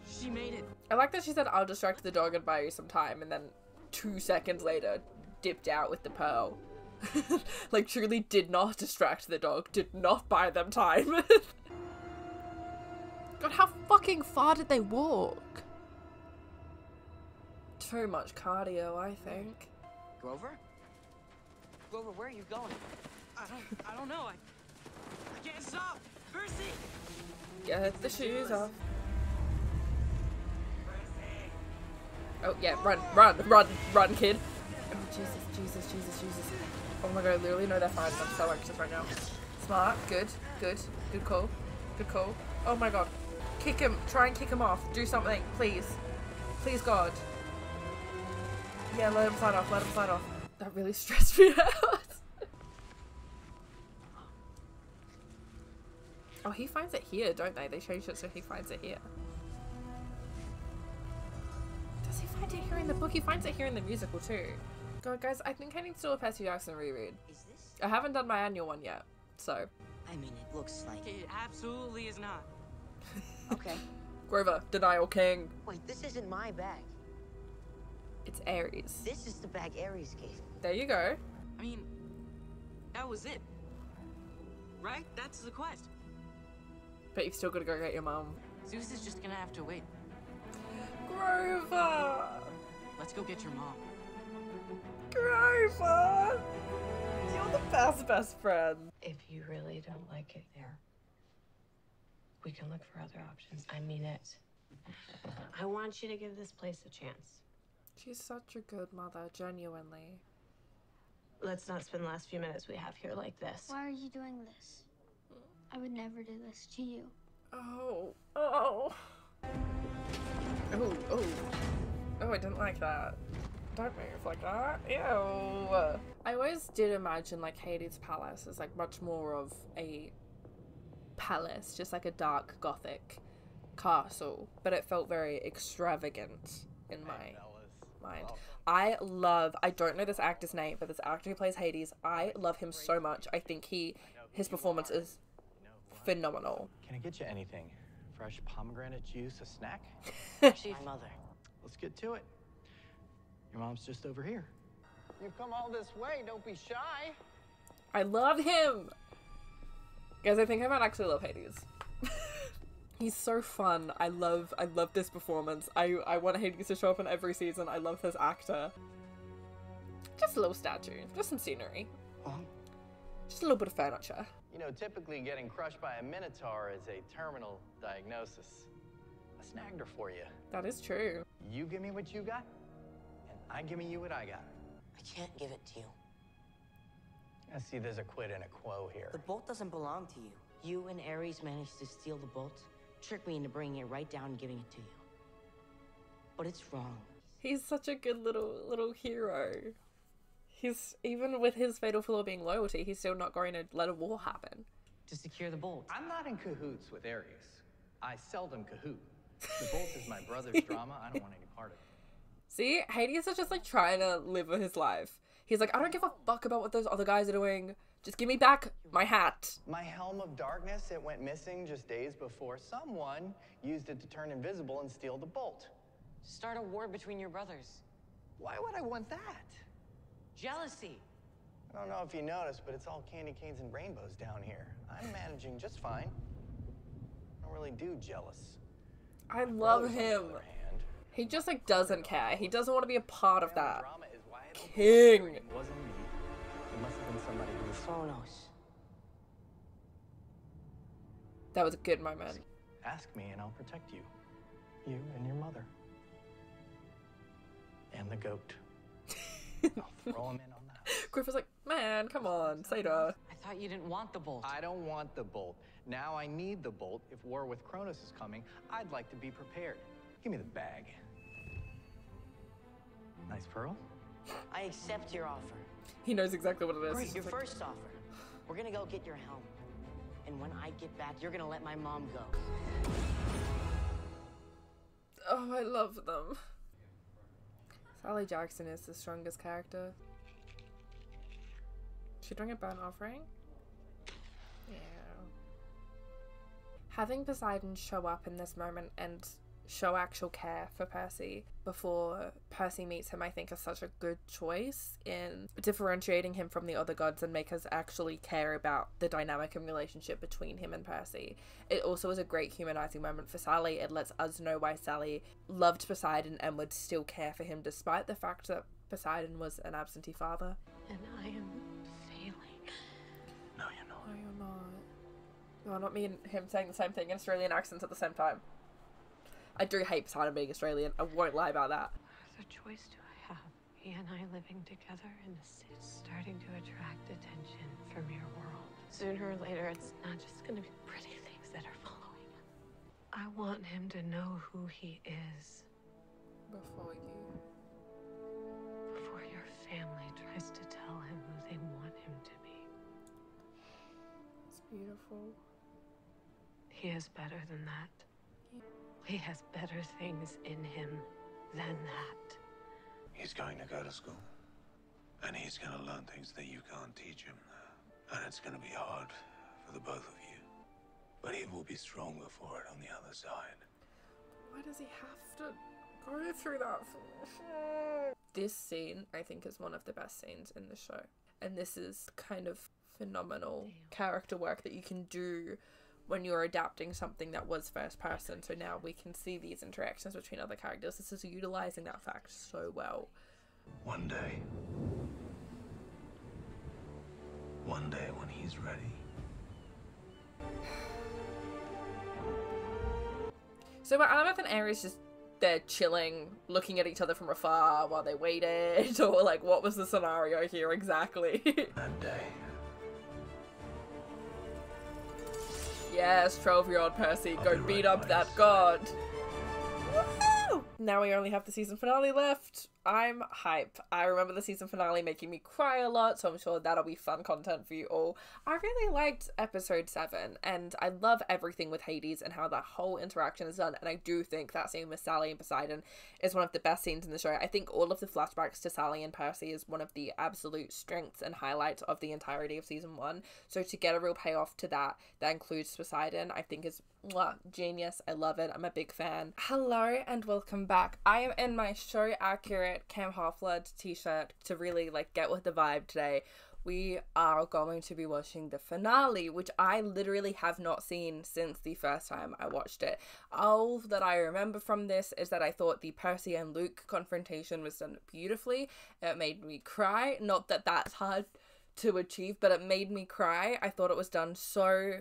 She made it. I like that she said, I'll distract the dog and buy you some time, and then 2 seconds later, dipped out with the pearl. Like, truly did not distract the dog, did not buy them time. God, how fucking far did they walk? Too much cardio, I think. Grover? Grover, where are you going? I don't know. I can't stop. Percy! Get the shoes off. Oh yeah, run, kid. Oh Jesus. Oh my god, I literally know they're fine. I'm so anxious right now. Smart, good call. Oh my god. Kick him, try and kick him off. Do something, please. Please, God. Yeah, let him slide off. That really stressed me out. Oh, he finds it here, don't they? They changed it so he finds it here. Does he find it here in the book? He finds it here in the musical too. God, guys, I think I need to do a Percy Jackson reread. Is this? I haven't done my annual one yet, so. I mean, it looks like... It absolutely is not. Okay. Grover, Denial King. Wait, this isn't my bag. It's Aries. This is the bag Aries gave me. There you go. I mean, that was it. Right? That's the quest. But you've still got to go get your mom. Zeus is just gonna have to wait. Grover! Let's go get your mom. Grover! You're the best friend. If you really don't like it there, we can look for other options. I mean it. I want you to give this place a chance. She's such a good mother, genuinely. Let's not spend the last few minutes we have here like this. Why are you doing this? I would never do this to you. Oh, I didn't like that. Don't move like that. Ew. I always did imagine like Hades' palace as like much more of a palace, just like a dark gothic castle, but it felt very extravagant in my mind. I don't know this actor's name, but this actor who plays Hades, I love him so much. I think his performance is phenomenal. Can I get you anything? Fresh pomegranate juice, a snack? Actually, my mother. Let's get to it. Your mom's just over here. You've come all this way, don't be shy. I love him! Guys, I think I might actually love Hades. He's so fun. I love this performance. I want Hades to show up in every season. I love this actor. Just a little statue. Just some scenery. Just a little bit of furniture. You know, typically getting crushed by a minotaur is a terminal diagnosis. I snagged her for you. That is true. You give me what you got, and I give me you what I got. I can't give it to you. I see there's a quid and a quo here. The bolt doesn't belong to you. You and Ares managed to steal the bolt, trick me into bringing it right down and giving it to you. But it's wrong. He's such a good little hero. He's, even with his fatal flaw being loyalty, he's still not going to let a war happen. To secure the bolt. I'm not in cahoots with Ares. I seldom cahoot. The bolt is my brother's drama. I don't want any part of it. See, Hades is just like trying to live his life. He's like, I don't give a fuck about what those other guys are doing. Just give me back my hat. My helm of darkness, it went missing just days before someone used it to turn invisible and steal the bolt. Start a war between your brothers. Why would I want that? Jealousy. I don't know if you noticed, but it's all candy canes and rainbows down here. I'm managing just fine. I don't really do jealous. I love him. He just like doesn't care. He doesn't want to be a part of that. King. It wasn't me. It must have been somebody who was Phonos. That was a good moment. Ask me and I'll protect you. You and your mother. And the goat. I'll throw him in on that. Griff was like, man, come on, say no. I thought you didn't want the bolt. I don't want the bolt. Now I need the bolt. If war with Cronus is coming, I'd like to be prepared. Give me the bag. Nice pearl. I accept your offer. He knows exactly what it is. Great, your first offer. We're gonna go get your helm. And when I get back, you're gonna let my mom go. Oh, I love them. Sally Jackson is the strongest character. Should bring a burnt offering? Yeah. Having Poseidon show up in this moment and show actual care for Percy before Percy meets him, I think is such a good choice in differentiating him from the other gods and make us actually care about the dynamic and relationship between him and Percy. It also is a great humanizing moment for Sally. It lets us know why Sally loved Poseidon and would still care for him despite the fact that Poseidon was an absentee father. And I am failing. No, you're not. No, you're not. No, not me and him saying the same thing in Australian accents at the same time. I do hate Poseidon being Australian. I won't lie about that. What other choice do I have? He and I living together in the city, starting to attract attention from your world. Sooner or later, it's not just going to be pretty things that are following him. I want him to know who he is. Before your family tries to tell him who they want him to be. It's beautiful. He is better than that. He has better things in him than that. He's going to go to school. And he's going to learn things that you can't teach him. And it's going to be hard for the both of you. But he will be stronger for it on the other side. Why does he have to go through that for? This scene, I think, is one of the best scenes in the show. And this is kind of phenomenal character work that you can do when you're adapting something that was first person. So now we can see these interactions between other characters. This is utilizing that fact so well. One day when he's ready. So Annabeth and Ares just, they're chilling, looking at each other from afar while they waited, or like, what was the scenario here exactly? That day. Yes, 12-year-old Percy, go beat up that god. Woohoo! Now we only have the season finale left. I'm hype. I remember the season finale making me cry a lot, so I'm sure that'll be fun content for you all. I really liked episode 7, and I love everything with Hades and how that whole interaction is done, and I do think that scene with Sally and Poseidon is one of the best scenes in the show. I think all of the flashbacks to Sally and Percy is one of the absolute strengths and highlights of the entirety of season 1, so to get a real payoff to that includes Poseidon, I think is genius. I love it. I'm a big fan. Hello and welcome back. I am in my show accurate Cam Half-Blood t-shirt to really like get with the vibe today. We are going to be watching the finale, which I literally have not seen since the first time I watched it. All that I remember from this is that I thought the Percy and Luke confrontation was done beautifully. It made me cry. Not that that's hard to achieve, but it made me cry. I thought it was done so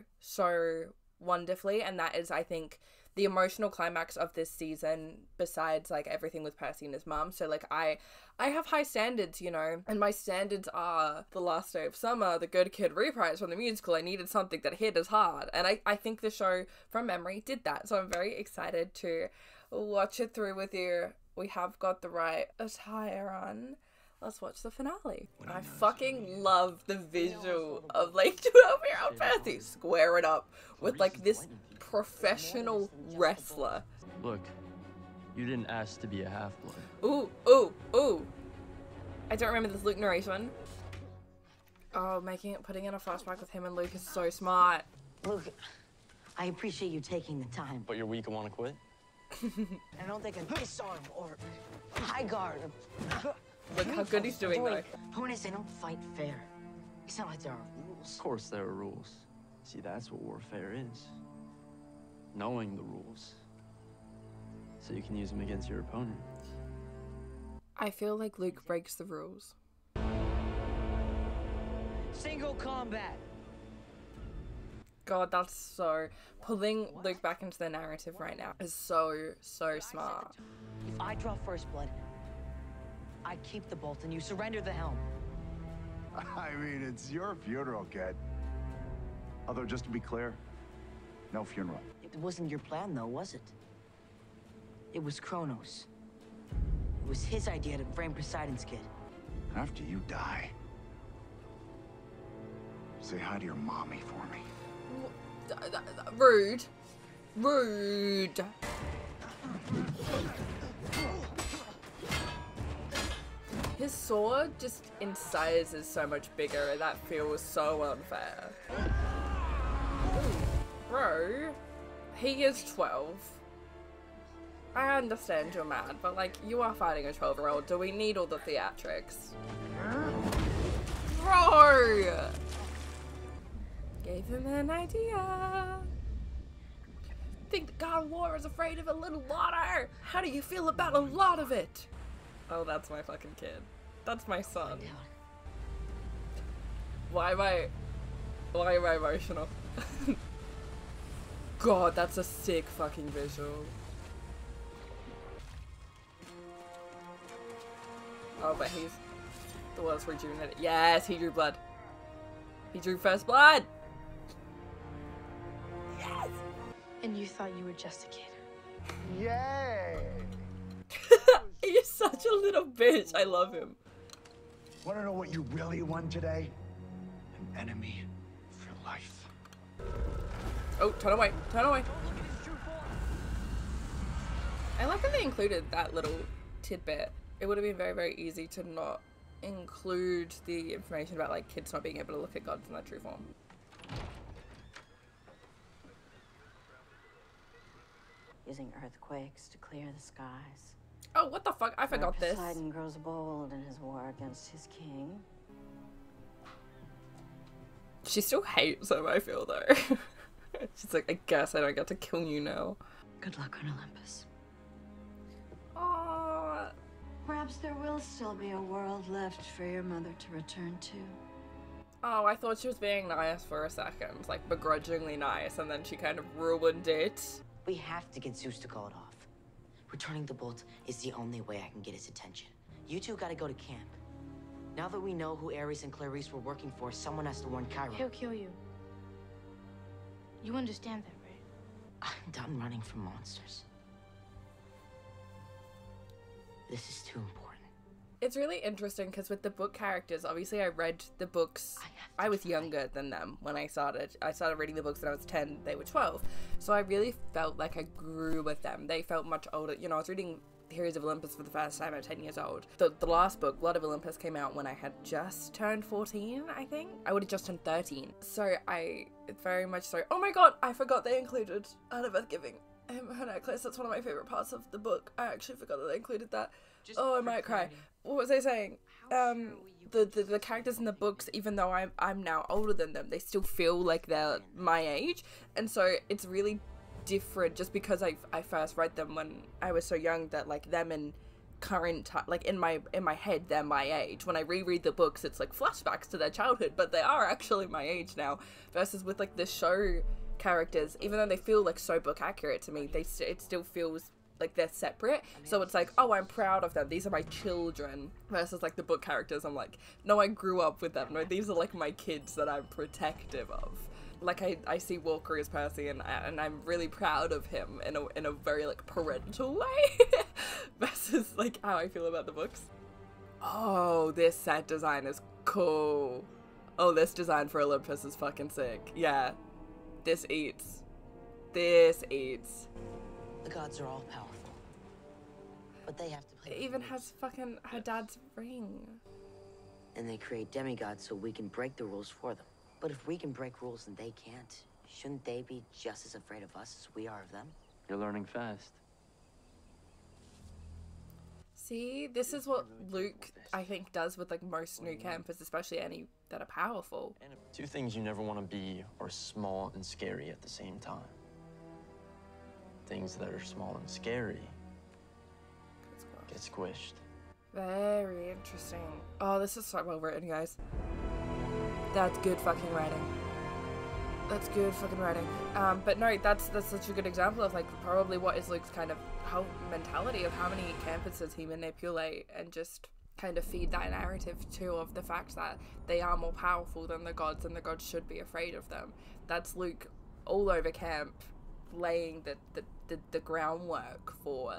wonderfully, and that is, I think, the emotional climax of this season, besides like everything with Percy and his mom. So like I have high standards, you know, and my standards are The Last Day of Summer, The Good Kid reprise from the musical. I needed something that hit as hard, and I think the show from memory did that, so I'm very excited to watch it through with you. We have got the right attire on. Let's watch the finale. I fucking love the visual of like 12-year-old Percy squaring up with like this professional wrestler. Look, you didn't ask to be a half-blood. Ooh. I don't remember this Luke narration. Oh, putting in a flashback with him and Luke is so smart. Luke, I appreciate you taking the time. But you're weak and want to quit? And I don't think a disarm or high guard. Look how good he's doing, though. Point is, they don't fight fair. It's not like there are rules. Of course there are rules. See, that's what warfare is. Knowing the rules. So you can use them against your opponent. I feel like Luke breaks the rules. Single combat. God, that's so... Pulling Luke back into the narrative right now is so smart. If I draw first blood, I keep the bolt and you surrender the helm. I mean, it's your funeral, kid. Although, just to be clear, no funeral. It wasn't your plan, though, was it? It was Kronos. It was his idea to frame Poseidon's kid. After you die, say hi to your mommy for me. Rude. Rude. His sword just in size is so much bigger and that feels so unfair. Bro, he is 12. I understand you're mad, but like, you are fighting a 12-year-old. Do we need all the theatrics? Bro! Gave him an idea. Think the God of War is afraid of a little water? How do you feel about a lot of it? Oh, that's my fucking kid. That's my son. Why am I emotional? God, that's a sick fucking visual. Oh, but he's the world's rejuvenated. Yes, he drew blood. He drew first blood. Yes. And you thought you were just a kid. Yay! He's such a little bitch. I love him. Want to know what you really won today? An enemy for life. Oh, turn away. Turn away. I like that they included that little tidbit. It would have been very easy to not include the information about like kids not being able to look at gods in their true form. Using earthquakes to clear the skies. Oh, what the fuck? I forgot this. Poseidon grows bold in his war against his king. She still hates him, I feel, though. She's like, I guess I don't get to kill you now. Good luck on Olympus. Aww. Perhaps there will still be a world left for your mother to return to. Oh, I thought she was being nice for a second, like begrudgingly nice, and then she kind of ruined it. We have to get Zeus to call it off. Returning the bolt is the only way I can get his attention. You two gotta go to camp. Now that we know who Ares and Clarice were working for, someone has to warn Cairo. He'll kill you. You understand that, right? I'm done running from monsters. This is too important. It's really interesting because with the book characters, obviously I read the books, I was younger than them when I started. I started reading the books when I was 10, they were 12. So I really felt like I grew with them. They felt much older. You know, I was reading Heroes of Olympus for the first time at 10 years old. The last book, Blood of Olympus, came out when I had just turned 14, I think. I would have just turned 13. So I very much so, oh my god, I forgot they included Annabeth giving him her necklace. That's one of my favorite parts of the book. I actually forgot that they included that. Oh, I might cry. What was I saying? The characters in the books, even though I'm now older than them, they still feel like they're my age, and so it's really different just because I first read them when I was so young that like them in current like in my head they're my age. When I reread the books, it's like flashbacks to their childhood, but they are actually my age now. Versus with like the show characters, even though they feel like so book accurate to me, it still feels like they're separate. So it's like, oh, I'm proud of them, these are my children, versus like the book characters, I'm like, no, I grew up with them, no, these are like my kids that I'm protective of. Like I see Walker as Percy and I'm really proud of him in a very like parental way versus like how I feel about the books. Oh, this set design is cool. Oh, this design for Olympus is fucking sick. Yeah, this eats. This eats. The gods are all powerful, but they have to play. It even has fucking her dad's ring. And they create demigods so we can break the rules for them. But if we can break rules and they can't, shouldn't they be just as afraid of us as we are of them? You're learning fast. See, this is what Luke, I think, does with like most new campers, especially any that are powerful. Two things you never want to be are small and scary at the same time. Things that are small and scary get squished. Very interesting. Oh, this is so well written, guys. That's good fucking writing. That's good fucking writing. But no, that's such a good example of like probably what is Luke's kind of how mentality of how many campers does he manipulate and just kind of feed that narrative too of the fact that they are more powerful than the gods and the gods should be afraid of them. That's Luke all over camp laying the groundwork for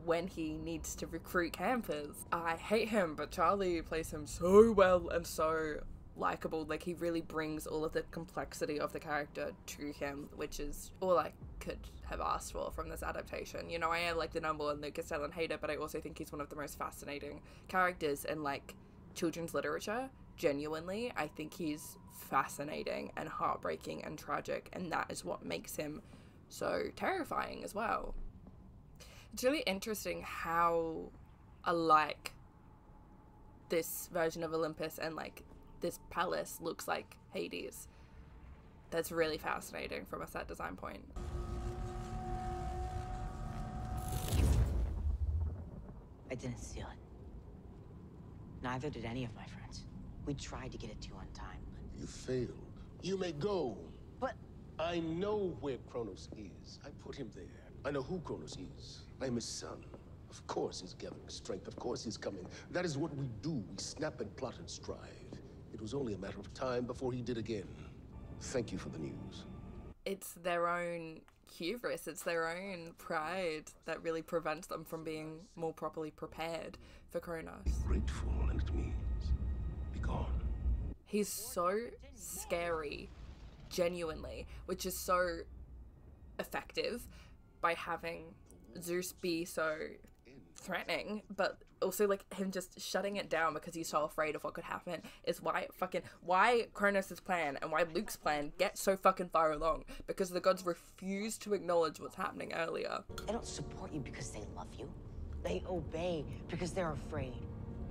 when he needs to recruit campers. I hate him, but Charlie plays him so well and so likable. Like, he really brings all of the complexity of the character to him, which is all I could have asked for from this adaptation. You know, I am like the number one Lucas Dallin hater, but I also think he's one of the most fascinating characters in like children's literature. Genuinely, I think he's fascinating and heartbreaking and tragic, and that is what makes him so terrifying as well. It's really interesting how alike this version of Olympus and like this palace looks like Hades. That's really fascinating from a set design point. I didn't steal it. Neither did any of my friends. We tried to get it to you on time, but... You failed. You may go. But... I know where Kronos is. I put him there. I know who Kronos is. I am his son. Of course he's gathering strength. Of course he's coming. That is what we do. We snap and plot and strive. It was only a matter of time before he did again. Thank you for the news. It's their own hubris, it's their own pride that really prevents them from being more properly prepared for Kronos. Grateful, and it means be gone. He's so scary, genuinely, which is so effective by having Zeus be so threatening, but also like him just shutting it down because he's so afraid of what could happen is why Kronos' plan and why Luke's plan gets so fucking far along, because the gods refuse to acknowledge what's happening earlier. They don't support you because they love you. They obey because they're afraid.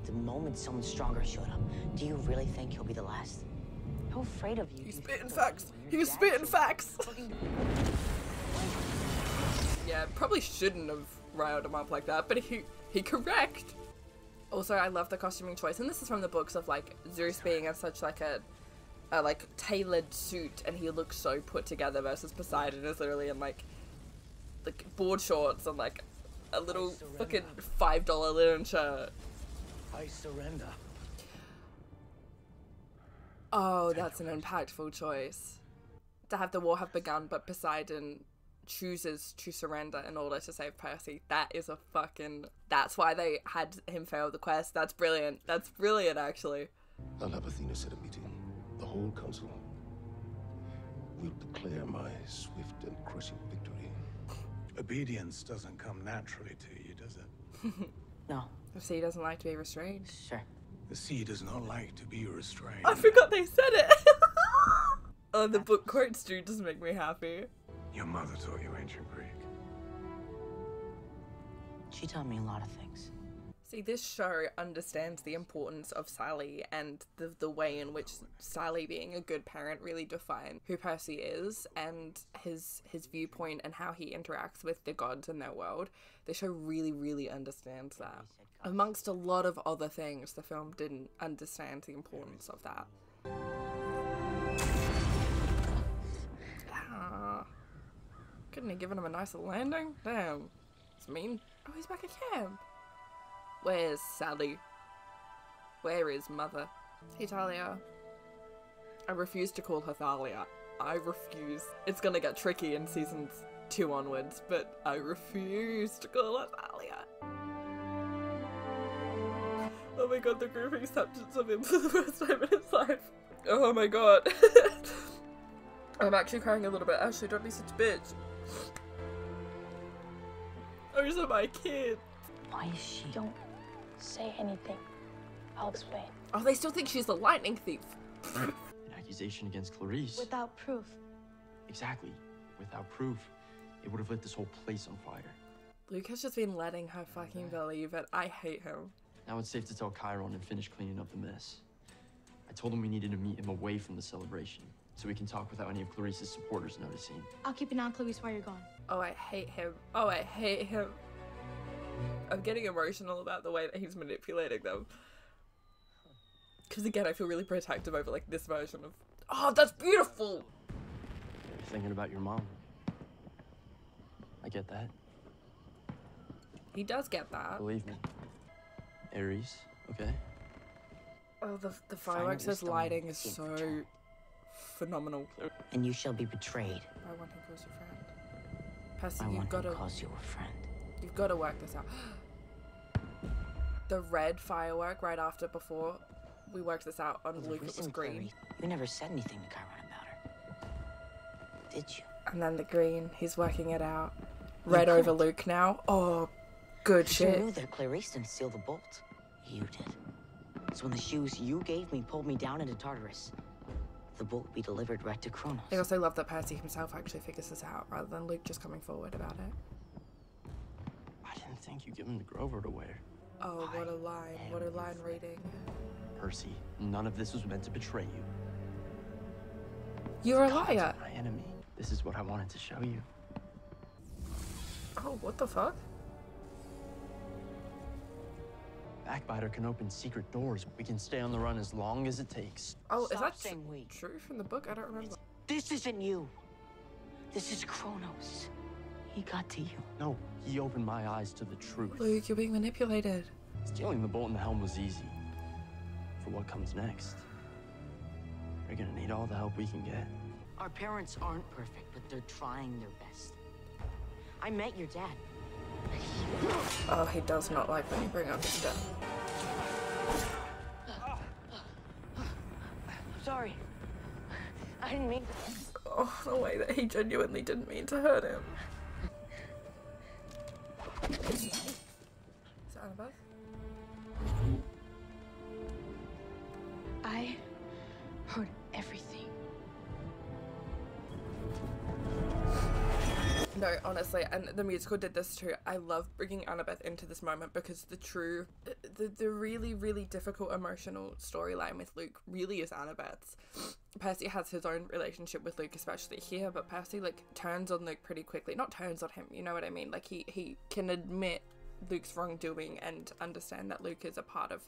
The moment someone stronger showed up, do you really think he'll be the last? How afraid of you? He's spitting facts. He's spitting facts. Yeah, probably shouldn't have riled him up like that, but he correct. Also, I love the costuming choice, and this is from the books of like Zeus being in such like a like tailored suit, and he looks so put together, versus Poseidon is literally in like board shorts and like a little fucking $5 linen shirt. I surrender. Oh, that's an impactful choice. To have the war have begun, but Poseidon chooses to surrender in order to save Percy. That is a fucking... That's why they had him fail the quest. That's brilliant. That's brilliant, actually. I'll have Athena set a meeting. The whole council will declare my swift and crushing victory. Obedience doesn't come naturally to you, does it? No. The sea doesn't like to be restrained. Sure. The sea does not like to be restrained. I forgot they said it! Oh, the book quotes do just make me happy. Your mother taught you ancient Greek. She taught me a lot of things. See, this show understands the importance of Sally and the way in which Sally being a good parent really define who Percy is and his viewpoint and how he interacts with the gods in their world. The show really, really understands that. Amongst a lot of other things, the film didn't understand the importance of that. Couldn't have given him a nicer landing? Damn. It's mean. Oh, he's back at camp. Where's Sally? Where is Mother? Hey, Talia. I refuse to call her Thalia. I refuse. It's gonna get tricky in seasons 2 onwards, but I refuse to call her Thalia. Oh my god, the group acceptance of him for the first time in his life. Oh my god. I'm actually crying a little bit. Ashlee, don't be such a bitch. Those are my kids. Why is she? Don't say anything. I'll explain. Oh, they still think she's the lightning thief. An accusation against Clarice. Without proof. Exactly. Without proof, it would have lit this whole place on fire. Luke has just been letting her fucking believe it. I hate him. Now it's safe to tell Chiron and finish cleaning up the mess. I told him we needed to meet him away from the celebration, so we can talk without any of Clarice's supporters noticing. I'll keep an eye on Clarice while you're gone. Oh, I hate him. Oh, I hate him. I'm getting emotional about the way that he's manipulating them. Because again, I feel really protective over like this version of, oh, that's beautiful. You're thinking about your mom. I get that. He does get that. Believe me. Aries, okay? Oh, the fireworks as lighting is so phenomenal. And you shall be betrayed. I want him calls your friend. Percy, I you've want got him to calls you a friend. You've got to work this out. The red firework right after, before we worked this out on Luke, it was green. You never said anything to Chiron about her, did you? And then the green, he's working it out. Red over Luke now. Oh, good shit. You knew that Clarice didn't steal the bolt. You did. So when the shoes you gave me pulled me down into Tartarus, the bolt would be delivered right to Kronos. I also love that Percy himself actually figures this out, rather than Luke just coming forward about it. I didn't think you'd give him to Grover to wear. Oh, what a line. What a line reading. Percy, none of this was meant to betray you. You're a liar. My enemy. This is what I wanted to show you. Oh, what the fuck? Backbiter can open secret doors. We can stay on the run as long as it takes. Oh, is Stop that saying we. true from the book? I don't remember. This isn't you. This is Kronos. He got to you. No, he opened my eyes to the truth. Luke, you're being manipulated. Stealing the bolt and the helm was easy. For what comes next, we're gonna need all the help we can get. Our parents aren't perfect, but they're trying their best. I met your dad. Oh, he does not like when you bring up his dad. Sorry. I didn't mean to. Oh, the way that he genuinely didn't mean to hurt him. Is that Annabeth? I heard everything. No, honestly, and the musical did this too. I love bringing Annabeth into this moment because the really, really difficult emotional storyline with Luke really is Annabeth's. Percy has his own relationship with Luke, especially here, but Percy, like, turns on Luke pretty quickly. Not turns on him, you know what I mean? Like, he can admit Luke's wrongdoing and understand that Luke is a part of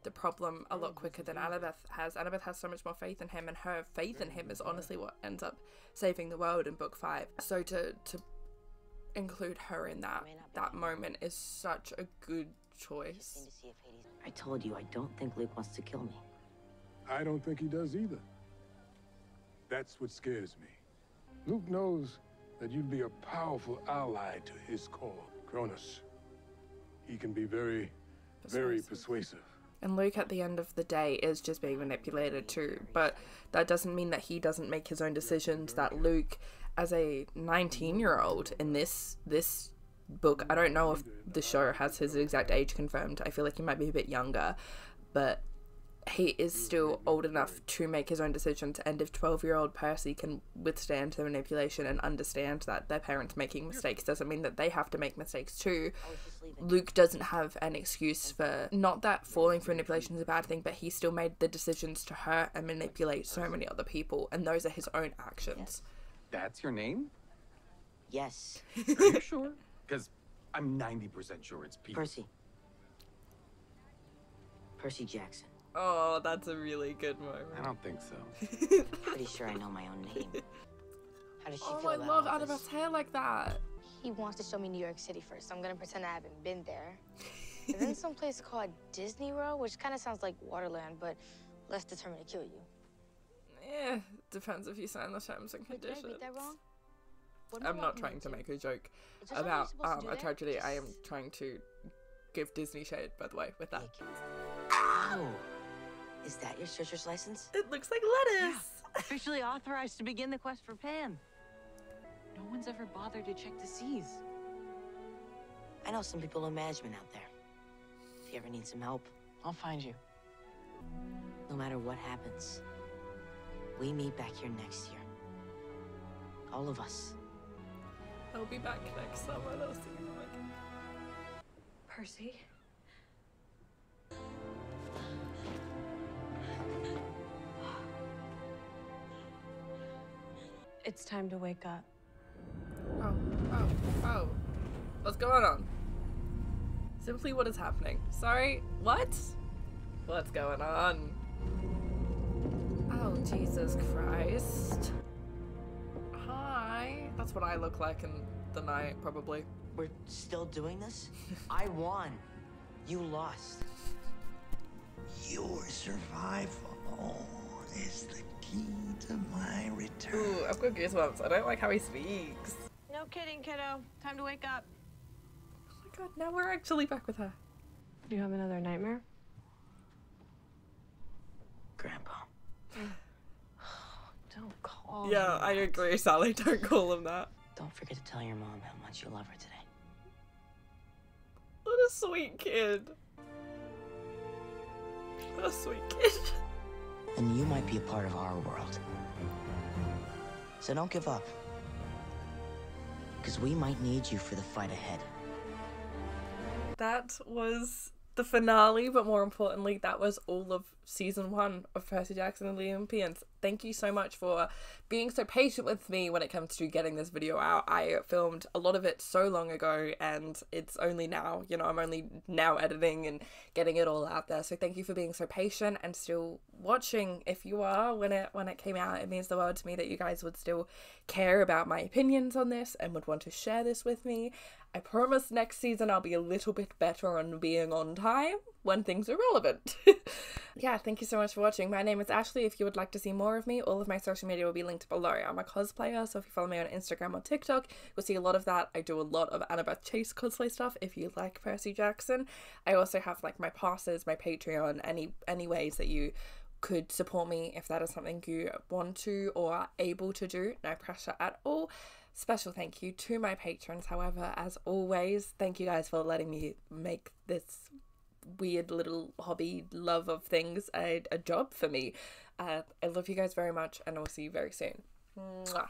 the problem a lot quicker than Annabeth has. Annabeth has so much more faith in him, and her faith in him is honestly what ends up saving the world in book 5. So to include her in that moment is such a good choice. I told you, I don't think Luke wants to kill me. I don't think he does either. That's what scares me. Luke knows that you'd be a powerful ally to his cause. Kronos. He can be very, very persuasive. And Luke at the end of the day is just being manipulated too, but that doesn't mean that he doesn't make his own decisions. That Luke, as a 19-year-old in this book, I don't know if the show has his exact age confirmed. I feel like he might be a bit younger, but he is still old enough to make his own decisions. And if 12-year-old Percy can withstand the manipulation and understand that their parents making mistakes doesn't mean that they have to make mistakes too. Luke doesn't have an excuse for, not that falling for manipulation is a bad thing, but he still made the decisions to hurt and manipulate so many other people, and those are his own actions. That's your name? Yes. Are you sure? Because I'm 90% sure it's Pete. Percy. Percy Jackson. Oh, that's a really good moment. I don't think so. Pretty sure I know my own name. How does she Oh, feel I about love all this? Annabeth's hair like that. He wants to show me New York City first, so I'm gonna pretend I haven't been there. And then someplace called Disney World, which kind of sounds like Waterland, but less determined to kill you. Eh, depends if you sign the terms and conditions. Did I read that wrong? I'm not trying to make a joke Is this what you're about supposed to do a there? tragedy. I am trying to give Disney shade, by the way, with that. Oh. Is that your searcher's license? It looks like lettuce. Yeah, officially authorized to begin the quest for Pan. No one's ever bothered to check the seas. I know some people in management out there. If you ever need some help, I'll find you. no matter what happens, we meet back here next year. All of us. I'll be back next summer. I'll see you again. Percy. It's time to wake up. Oh. What's going on? Simply, what is happening? Sorry, what? What's going on? Oh, Jesus Christ. Hi. That's what I look like in the night, probably. We're still doing this? I won. You lost. Your survival is the key to my return. Ooh, I've got goosebumps. I don't like how he speaks. No kidding, kiddo. Time to wake up. Oh my god, now we're actually back with her. Do you have another nightmare? Grandpa. Don't call Yeah, him I agree, Sally. Don't call him that. Don't forget to tell your mom how much you love her today. What a sweet kid. What a sweet kid. And you might be a part of our world. So don't give up. Because we might need you for the fight ahead. That was the finale, but more importantly, that was all of season 1 of Percy Jackson and the Olympians. Thank you so much for being so patient with me when it comes to getting this video out. I filmed a lot of it so long ago, and it's only now, you know, I'm only now editing and getting it all out there. So thank you for being so patient and still watching. If you are, when it came out, it means the world to me that you guys would still care about my opinions on this and would want to share this with me. I promise next season I'll be a little bit better on being on time when things are relevant. Yeah, thank you so much for watching. My name is Ashlee. If you would like to see more of me, all of my social media will be linked below. I'm a cosplayer, so if you follow me on Instagram or TikTok, you'll see a lot of that. I do a lot of Annabeth Chase cosplay stuff if you like Percy Jackson. I also have like my passes, my Patreon, any ways that you could support me if that is something you want to or are able to do. No pressure at all. Special thank you to my patrons, however, as always. Thank you guys for letting me make this weird little hobby love of things a job for me. I love you guys very much, and I'll see you very soon. Mwah.